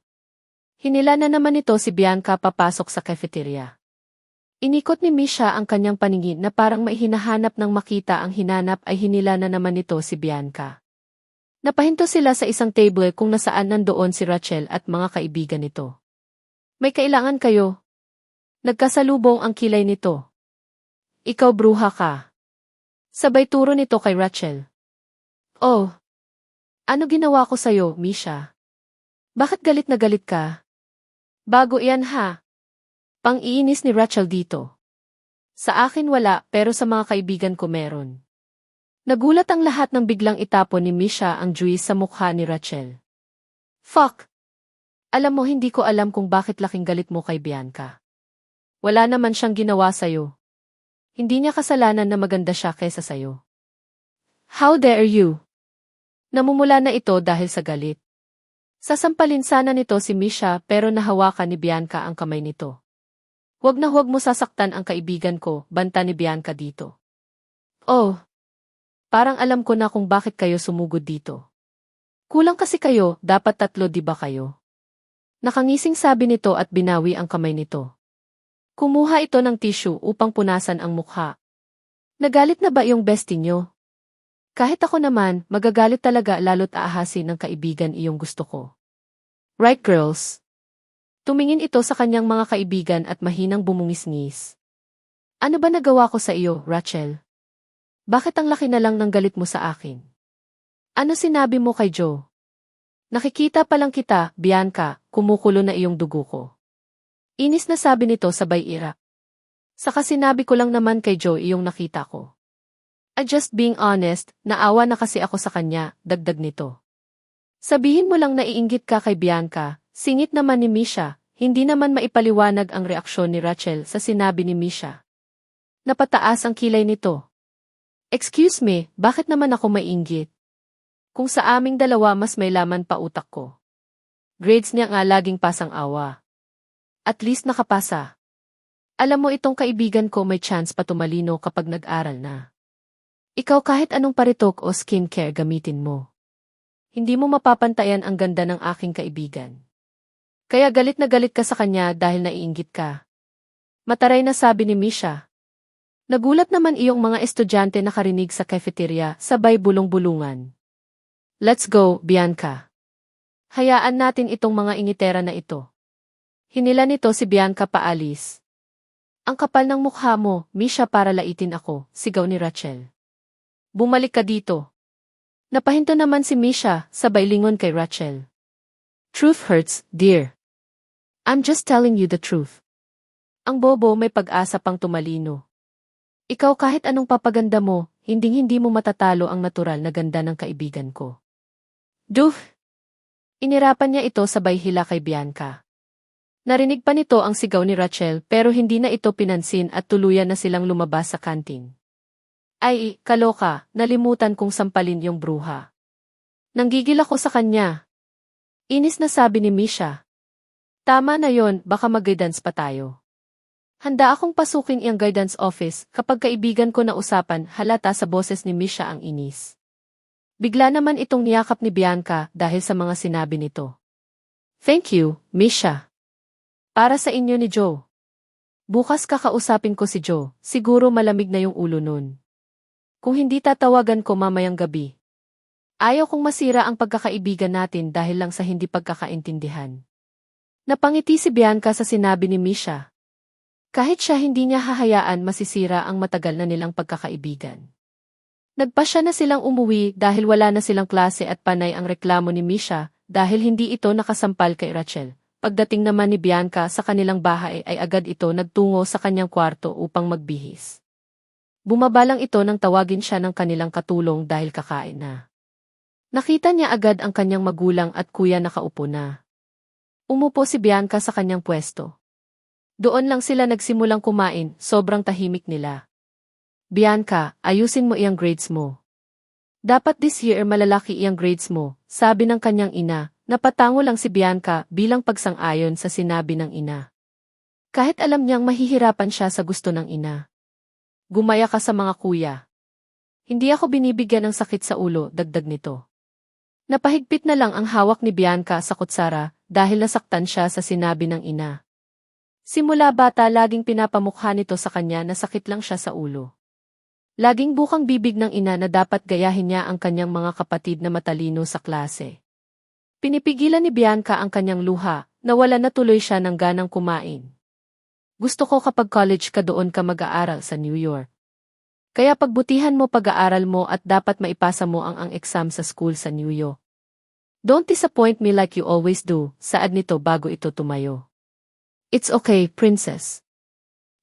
Hinila na naman ito si Bianca papasok sa cafeteria. Inikot ni Misha ang kanyang paningin na parang may hinahanap ng makita ang hinanap ay hinila na naman nito si Bianca. Napahinto sila sa isang table kung nasaan nandoon si Rachel at mga kaibigan nito. May kailangan kayo. Nagkasalubong ang kilay nito. Ikaw bruha ka. Sabay turo nito kay Rachel. Oh. Ano ginawa ko sa'yo, Misha? Bakit galit na galit ka? Bago iyan ha. Pang-iinis ni Rachel dito. Sa akin wala pero sa mga kaibigan ko meron. Nagulat ang lahat nang biglang itapon ni Misha ang juice sa mukha ni Rachel. Fuck! Alam mo hindi ko alam kung bakit laking galit mo kay Bianca. Wala naman siyang ginawa sa'yo. Hindi niya kasalanan na maganda siya kaysa sa'yo. How dare you? Namumula na ito dahil sa galit. Sasampalin sana nito si Misha pero nahawakan ni Bianca ang kamay nito. Huwag na huwag mo sasaktan ang kaibigan ko, banta ni Bianca dito. Oh! Parang alam ko na kung bakit kayo sumugod dito. Kulang kasi kayo, dapat 3 di ba kayo? Nakangising sabi nito at binawi ang kamay nito. Kumuha ito ng tissue upang punasan ang mukha. Nagalit na ba yung bestie nyo? Kahit ako naman, magagalit talaga lalo't aahasin ng kaibigan iyong gusto ko. Right girls? Tumingin ito sa kanyang mga kaibigan at mahinang bumungis-ngis. Ano ba nagawa ko sa iyo, Rachel? Bakit ang laki na lang ng galit mo sa akin? Ano sinabi mo kay Joe? Nakikita pa lang kita, Bianca, kumukulo na iyong dugo ko. Inis na sabi nito sabay irak. Saka sinabi ko lang naman kay Joe iyong nakita ko. Just being honest, naawa na kasi ako sa kanya, dagdag nito. Sabihin mo lang naiinggit ka kay Bianca, singit naman ni Misha, hindi naman maipaliwanag ang reaksyon ni Rachel sa sinabi ni Misha. Napataas ang kilay nito. Excuse me, bakit naman ako maiinggit? Kung sa aming dalawa mas may laman pa utak ko. Grades niya nga laging pasang awa. At least nakapasa. Alam mo itong kaibigan ko may chance pa tumalino kapag nag-aral na. Ikaw kahit anong paritok o skincare gamitin mo. Hindi mo mapapantayan ang ganda ng aking kaibigan. Kaya galit na galit ka sa kanya dahil naiinggit ka. Mataray na sabi ni Misha. Nagulat naman iyong mga estudyante nakarinig sa cafeteria, sabay bulong-bulungan. Let's go, Bianca. Hayaan natin itong mga ingitera na ito. Hinila nito si Bianca paalis. Ang kapal ng mukha mo, Misha para laitin ako, sigaw ni Rachel. Bumalik ka dito. Napahinto naman si Misha, sabay lingon kay Rachel. Truth hurts, dear. I'm just telling you the truth. Ang bobo may pag-asa pang tumalino. Ikaw kahit anong papaganda mo, hindi mo matatalo ang natural na ganda ng kaibigan ko. Duh! Inirapan niya ito sabay hila kay Bianca. Narinig pa nito ang sigaw ni Rachel pero hindi na ito pinansin at tuluyan na silang lumabas sa kantin. Ay, kaloka, nalimutan kong sampalin yung bruha. Nanggigil ako sa kanya. Inis na sabi ni Misha. Tama na yon, baka mag-guidance pa tayo. Handa akong pasukin iyang guidance office kapag kaibigan ko na usapan halata sa boses ni Misha ang inis. Bigla naman itong niyakap ni Bianca dahil sa mga sinabi nito. Thank you, Misha. Para sa inyo ni Joe. Bukas kakausapin ko si Joe, siguro malamig na yung ulo nun. Kung hindi tatawagan ko mamayang gabi. Ayaw kong masira ang pagkakaibigan natin dahil lang sa hindi pagkakaintindihan. Napangiti si Bianca sa sinabi ni Misha. Kahit siya hindi niya hahayaan masisira ang matagal na nilang pagkakaibigan. Nagpasya na silang umuwi dahil wala na silang klase at panay ang reklamo ni Misha dahil hindi ito nakasampal kay Rachel. Pagdating naman ni Bianca sa kanilang bahay ay agad ito nagtungo sa kanyang kwarto upang magbihis. Bumaba lang ito nang tawagin siya ng kanilang katulong dahil kakain na. Nakita niya agad ang kanyang magulang at kuya nakaupo na. Umupo si Bianca sa kanyang pwesto. Doon lang sila nagsimulang kumain, sobrang tahimik nila. Bianca, ayusin mo iyang grades mo. Dapat this year malalaki iyang grades mo, sabi ng kanyang ina, napatango lang si Bianca bilang pagsang-ayon sa sinabi ng ina. Kahit alam niyang mahihirapan siya sa gusto ng ina. Gumaya ka sa mga kuya. Hindi ako binibigyan ng sakit sa ulo, dagdag nito. Napahigpit na lang ang hawak ni Bianca sa kutsara dahil nasaktan siya sa sinabi ng ina. Simula bata laging pinapamukha nito sa kanya na sakit lang siya sa ulo. Laging bukang bibig ng ina na dapat gayahin niya ang kanyang mga kapatid na matalino sa klase. Pinipigilan ni Bianca ang kanyang luha, nawala na tuloy siya ng ganang kumain. Gusto ko kapag college ka doon ka mag-aaral sa New York. Kaya pagbutihan mo pag-aaral mo at dapat maipasa mo ang exam sa school sa New York. Don't disappoint me like you always do, saad nito bago ito tumayo. It's okay, princess.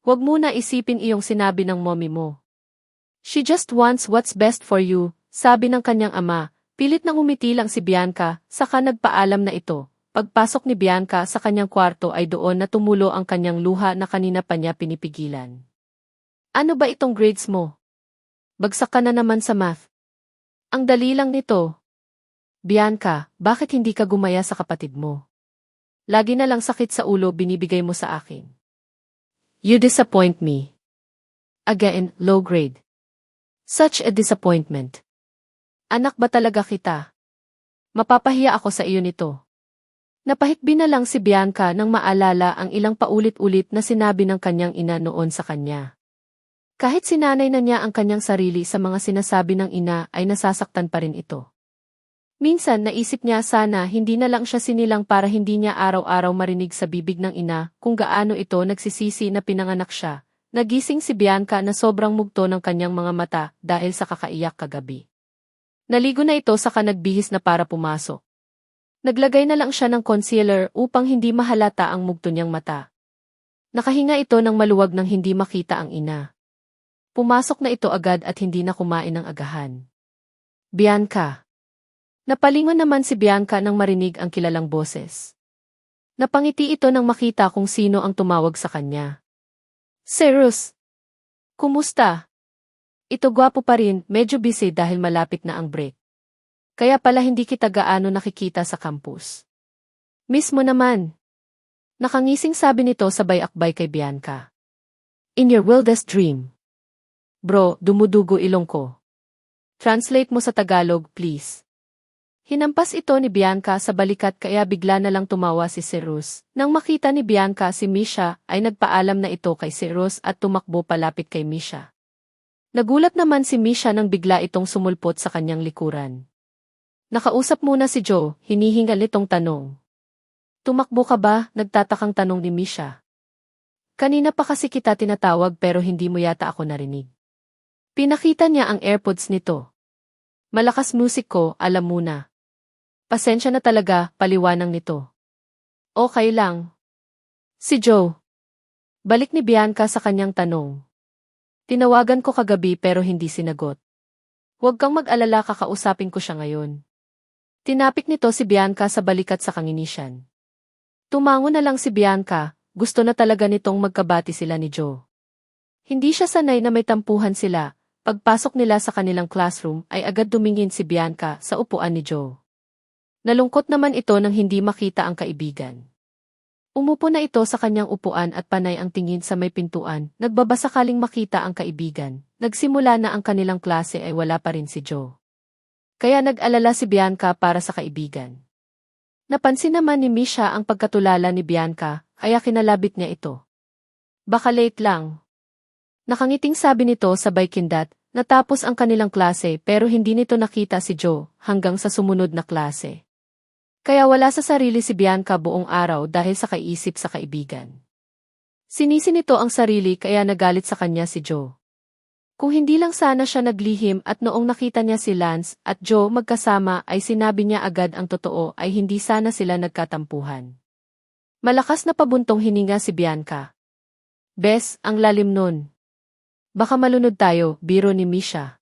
Huwag mo na isipin iyong sinabi ng mommy mo. She just wants what's best for you, sabi ng kanyang ama, pilit nang umiti lang si Bianca, saka nagpaalam na ito. Pagpasok ni Bianca sa kanyang kwarto ay doon na tumulo ang kanyang luha na kanina pa niya pinipigilan. Ano ba itong grades mo? Bagsak ka na naman sa math. Ang dali lang nito. Bianca, bakit hindi ka gumaya sa kapatid mo? Lagi na lang sakit sa ulo binibigay mo sa akin. You disappoint me. Again, low grade. Such a disappointment. Anak ba talaga kita? Mapapahiya ako sa iyo nito. Napahikbi na lang si Bianca nang maalala ang ilang paulit-ulit na sinabi ng kanyang ina noon sa kanya. Kahit sinanay na niya ang kanyang sarili sa mga sinasabi ng ina ay nasasaktan pa rin ito. Minsan naisip niya sana hindi na lang siya sinilang para hindi niya araw-araw marinig sa bibig ng ina kung gaano ito nagsisisi na pinanganak siya. Nagising si Bianca na sobrang mugto ng kanyang mga mata dahil sa kakaiyak kagabi. Naligo na ito saka nagbihis na para pumasok. Naglagay na lang siya ng concealer upang hindi mahalata ang mugto niyang mata. Nakahinga ito ng maluwag nang hindi makita ang ina. Pumasok na ito agad at hindi na kumain ng agahan. Bianca. Napalingon naman si Bianca nang marinig ang kilalang boses. Napangiti ito nang makita kung sino ang tumawag sa kanya. Cyrus! Kumusta? Ito gwapo pa rin, medyo busy dahil malapit na ang break. Kaya pala hindi kita gaano nakikita sa campus. Miss mo naman. Nakangising sabi nito sabay akbay kay Bianca. In your wildest dream. Bro, dumudugo ilong ko. Translate mo sa Tagalog, please. Hinampas ito ni Bianca sa balikat kaya bigla na lang tumawa si Cyrus. Nang makita ni Bianca si Misha ay nagpaalam na ito kay Cyrus at tumakbo palapit kay Misha. Nagulat naman si Misha nang bigla itong sumulpot sa kanyang likuran. Nakausap muna si Joe, hinihingal itong tanong. Tumakbo ka ba? Nagtatakang tanong ni Misha. Kanina pa kasi kita tinatawag pero hindi mo yata ako narinig. Pinakita niya ang AirPods nito. Malakas music ko, alam mo na. Pasensya na talaga, paliwanag nito. Okay lang. Si Joe. Balik ni Bianca sa kanyang tanong. Tinawagan ko kagabi pero hindi sinagot. Huwag kang mag-alala kakausapin ko siya ngayon. Tinapik nito si Bianca sa balikat sa kanginisyan. Tumango na lang si Bianca, gusto na talaga nitong magkabati sila ni Joe. Hindi siya sanay na may tampuhan sila. Pagpasok nila sa kanilang classroom ay agad dumingin si Bianca sa upuan ni Joe. Nalungkot naman ito nang hindi makita ang kaibigan. Umupo na ito sa kanyang upuan at panay ang tingin sa may pintuan, nagbabasakaling makita ang kaibigan. Nagsimula na ang kanilang klase ay wala pa rin si Joe. Kaya nag-alala si Bianca para sa kaibigan. Napansin naman ni Misha ang pagkatulala ni Bianca, kaya kinalabit niya ito. Baka late lang. Nakangiting sabi nito sabay kindat, natapos ang kanilang klase pero hindi nito nakita si Joe hanggang sa sumunod na klase. Kaya wala sa sarili si Bianca buong araw dahil sa kaiisip sa kaibigan. Sinisi nito ang sarili kaya nagalit sa kanya si Joe. Kung hindi lang sana siya naglihim at noong nakita niya si Lance at Joe magkasama ay sinabi niya agad ang totoo ay hindi sana sila nagkatampuhan. Malakas na pabuntong hininga si Bianca. Bes, ang lalim nun. Baka malunod tayo, biro ni Misha.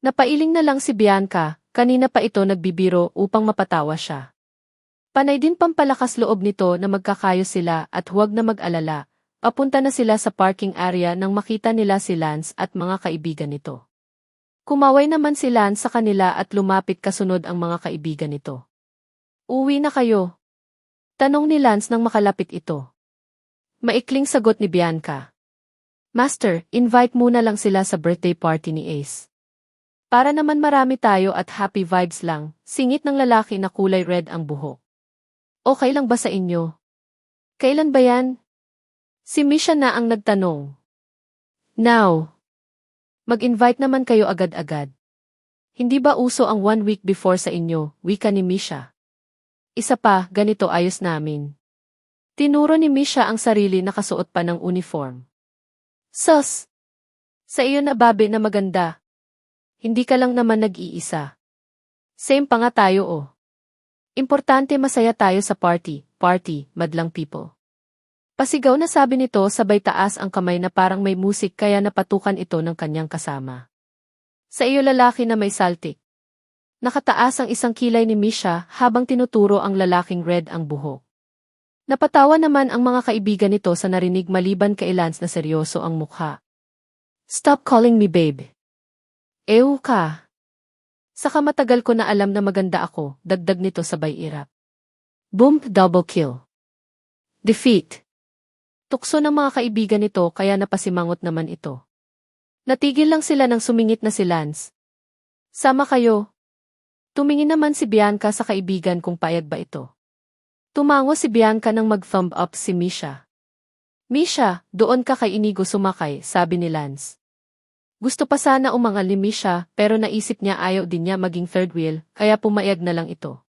Napailing na lang si Bianca, kanina pa ito nagbibiro upang mapatawa siya. Panay din pampalakas loob nito na magkakayo sila at huwag na mag-alala, papunta na sila sa parking area nang makita nila si Lance at mga kaibigan nito. Kumaway naman si Lance sa kanila at lumapit kasunod ang mga kaibigan nito. Uwi na kayo. Tanong ni Lance nang makalapit ito. Maikling sagot ni Bianca. Master, invite muna lang sila sa birthday party ni Ace. Para naman marami tayo at happy vibes lang, singit ng lalaki na kulay red ang buhok. Okay lang ba sa inyo? Kailan ba yan? Si Misha na ang nagtanong. Now. Mag-invite naman kayo agad-agad. Hindi ba uso ang 1 week before sa inyo, wika ni Misha? Isa pa, ganito ayos namin. Tinuro ni Misha ang sarili nakasuot pa ng uniform. Sus! Sa iyo na babe na maganda. Hindi ka lang naman nag-iisa. Same pa nga tayo oh. Importante masaya tayo sa party, madlang people. Pasigaw na sabi nito sabay taas ang kamay na parang may musik kaya napatukan ito ng kanyang kasama. Sa iyo lalaki na may saltik. Nakataas ang isang kilay ni Misha habang tinuturo ang lalaking red ang buhok. Napatawa naman ang mga kaibigan nito sa narinig maliban kay Lance na seryoso ang mukha. Stop calling me babe. Ew ka. Saka matagal ko na alam na maganda ako, dagdag nito sabay irap. Boom, double kill. Defeat. Tukso ng mga kaibigan nito kaya napasimangot naman ito. Natigil lang sila nang sumingit na si Lance. Sama kayo. Tumingin naman si Bianca sa kaibigan kung payag ba ito. Tumango si Bianca nang mag-thumb up si Misha. Misha, doon ka kay Inigo sumakay, sabi ni Lance. Gusto pa sana umangal ni Misha pero naisip niya ayaw din niya maging third wheel kaya pumayag na lang ito.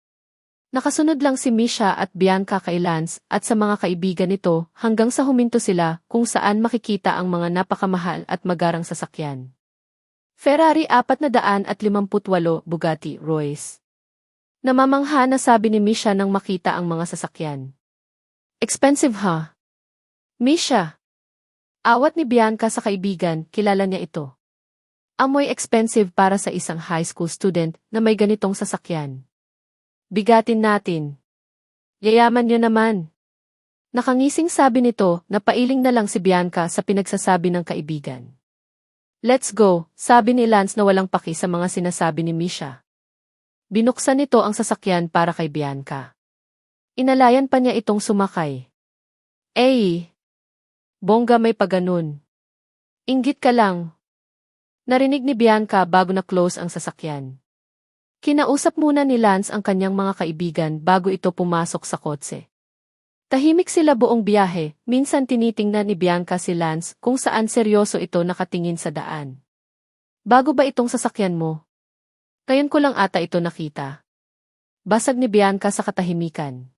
Nakasunod lang si Misha at Bianca kay Lance at sa mga kaibigan nito hanggang sa huminto sila kung saan makikita ang mga napakamahal at magarang sasakyan. Ferrari 458 Bugatti Royce. Namamangha na sabi ni Misha nang makita ang mga sasakyan. Expensive ha? Misha. Awat ni Bianca sa kaibigan, kilala niya ito. Amoy expensive para sa isang high school student na may ganitong sasakyan. Bigatin natin. Yayaman niyo naman. Nakangising sabi nito na pailing na lang si Bianca sa pinagsasabi ng kaibigan. Let's go, sabi ni Lance na walang paki sa mga sinasabi ni Misha. Binuksan nito ang sasakyan para kay Bianca. Inalayan pa niya itong sumakay. Bongga may paganon. Inggit ka lang. Narinig ni Bianca bago na close ang sasakyan. Kinausap muna ni Lance ang kanyang mga kaibigan bago ito pumasok sa kotse. Tahimik sila buong biyahe, minsan tinitingnan ni Bianca si Lance kung saan seryoso ito nakatingin sa daan. Bago ba itong sasakyan mo? Ngayon ko lang ata ito nakita. Basag ni Bianca sa katahimikan.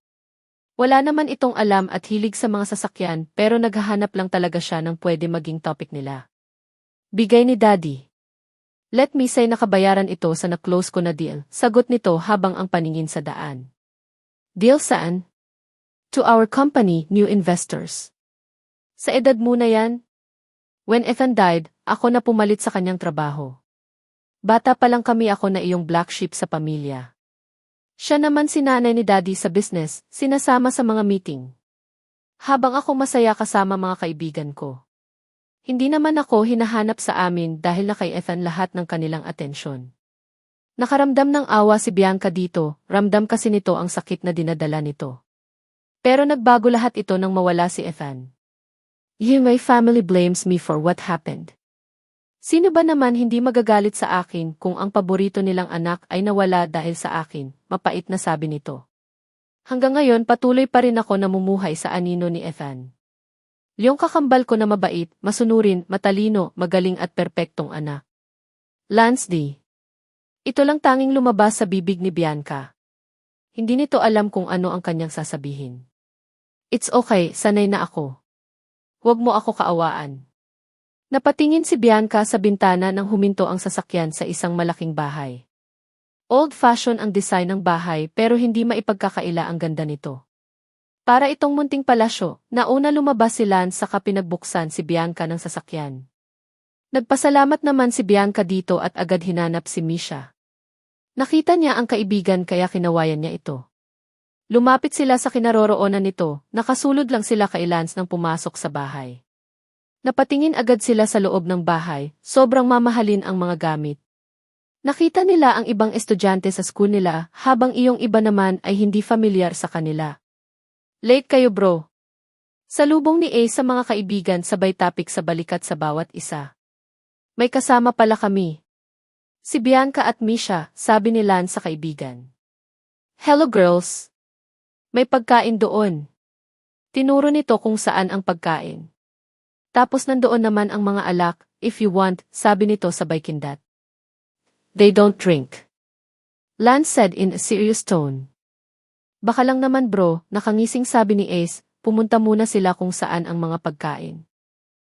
Wala naman itong alam at hilig sa mga sasakyan pero naghahanap lang talaga siya ng pwede maging topic nila. Bigay ni Daddy. Let me say nakabayaran ito sa na-close ko na deal, sagot nito habang ang paningin sa daan. Deal saan? To our company, new investors. Sa edad mo na yan? When Ethan died, ako na pumalit sa kanyang trabaho. Bata pa lang kami ako na iyong black sheep sa pamilya. Siya naman si nanay ni Daddy sa business, sinasama sa mga meeting. Habang ako masaya kasama mga kaibigan ko. Hindi naman ako hinahanap sa amin dahil na kay Ethan lahat ng kanilang atensyon. Nakaramdam ng awa si Bianca dito, ramdam kasi nito ang sakit na dinadala nito. Pero nagbago lahat ito nang mawala si Ethan. My family blames me for what happened. Sino ba naman hindi magagalit sa akin kung ang paborito nilang anak ay nawala dahil sa akin, mapait na sabi nito. Hanggang ngayon patuloy pa rin ako namumuhay sa anino ni Ethan. Yung kakambal ko na mabait, masunurin, matalino, magaling at perpektong anak. Lance D. Ito lang tanging lumabas sa bibig ni Bianca. Hindi nito alam kung ano ang kanyang sasabihin. It's okay, sanay na ako. Huwag mo ako kaawaan. Napatingin si Bianca sa bintana nang huminto ang sasakyan sa isang malaking bahay. Old-fashioned ang design ng bahay pero hindi maipagkakaila ang ganda nito. Para itong munting palasyo, nauna lumabas si Lance saka pinagbuksan si Bianca ng sasakyan. Nagpasalamat naman si Bianca dito at agad hinanap si Misha. Nakita niya ang kaibigan kaya kinawayan niya ito. Lumapit sila sa kinaroroonan nito, nakasulod lang sila kay Lance nang pumasok sa bahay. Napatingin agad sila sa loob ng bahay, sobrang mamahalin ang mga gamit. Nakita nila ang ibang estudyante sa school nila habang iyong iba naman ay hindi familiar sa kanila. Late kayo bro. Salubong ni Ace sa mga kaibigan sabay tapik sa balikat sa bawat isa. May kasama pala kami. Si Bianca at Misha, sabi ni Lance sa kaibigan. Hello girls. May pagkain doon. Tinuro nito kung saan ang pagkain. Tapos nandoon naman ang mga alak, if you want, sabi nito sabay kindat. They don't drink. Lance said in a serious tone. Baka lang naman bro, nakangising sabi ni Ace, pumunta muna sila kung saan ang mga pagkain.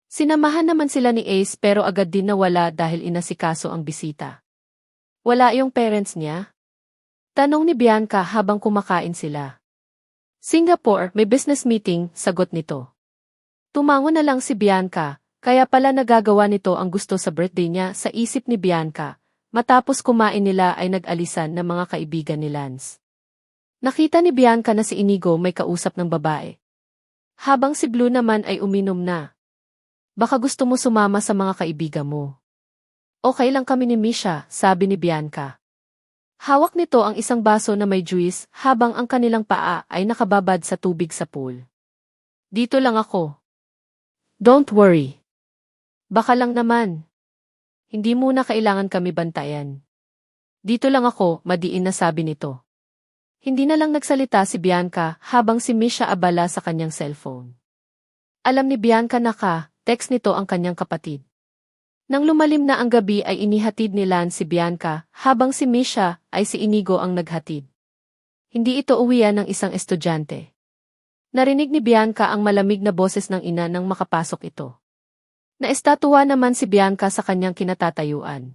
Sinamahan naman sila ni Ace pero agad din nawala dahil inasikaso ang bisita. Wala yung parents niya? Tanong ni Bianca habang kumakain sila. Singapore, may business meeting, sagot nito. Tumango na lang si Bianca, kaya pala nagagawa nito ang gusto sa birthday niya sa isip ni Bianca. Matapos kumain nila ay nag-alisan ng mga kaibigan ni Lance. Nakita ni Bianca na si Inigo may kausap ng babae. Habang si Blue naman ay uminom na. Baka gusto mo sumama sa mga kaibigan mo. Okay lang kami ni Misha, sabi ni Bianca. Hawak nito ang isang baso na may juice habang ang kanilang paa ay nakababad sa tubig sa pool. Dito lang ako. Don't worry. Baka lang naman. Hindi muna kailangan kami bantayan. Dito lang ako, madiin na sabi nito. Hindi na lang nagsalita si Bianca habang si Misha abala sa kanyang cellphone. Alam ni Bianca na text nito ang kanyang kapatid. Nang lumalim na ang gabi ay inihatid ni Lance si Bianca habang si Misha ay si Inigo ang naghatid. Hindi ito uwian ng isang estudyante. Narinig ni Bianca ang malamig na boses ng ina nang makapasok ito. Naestatwa naman si Bianca sa kanyang kinatatayuan.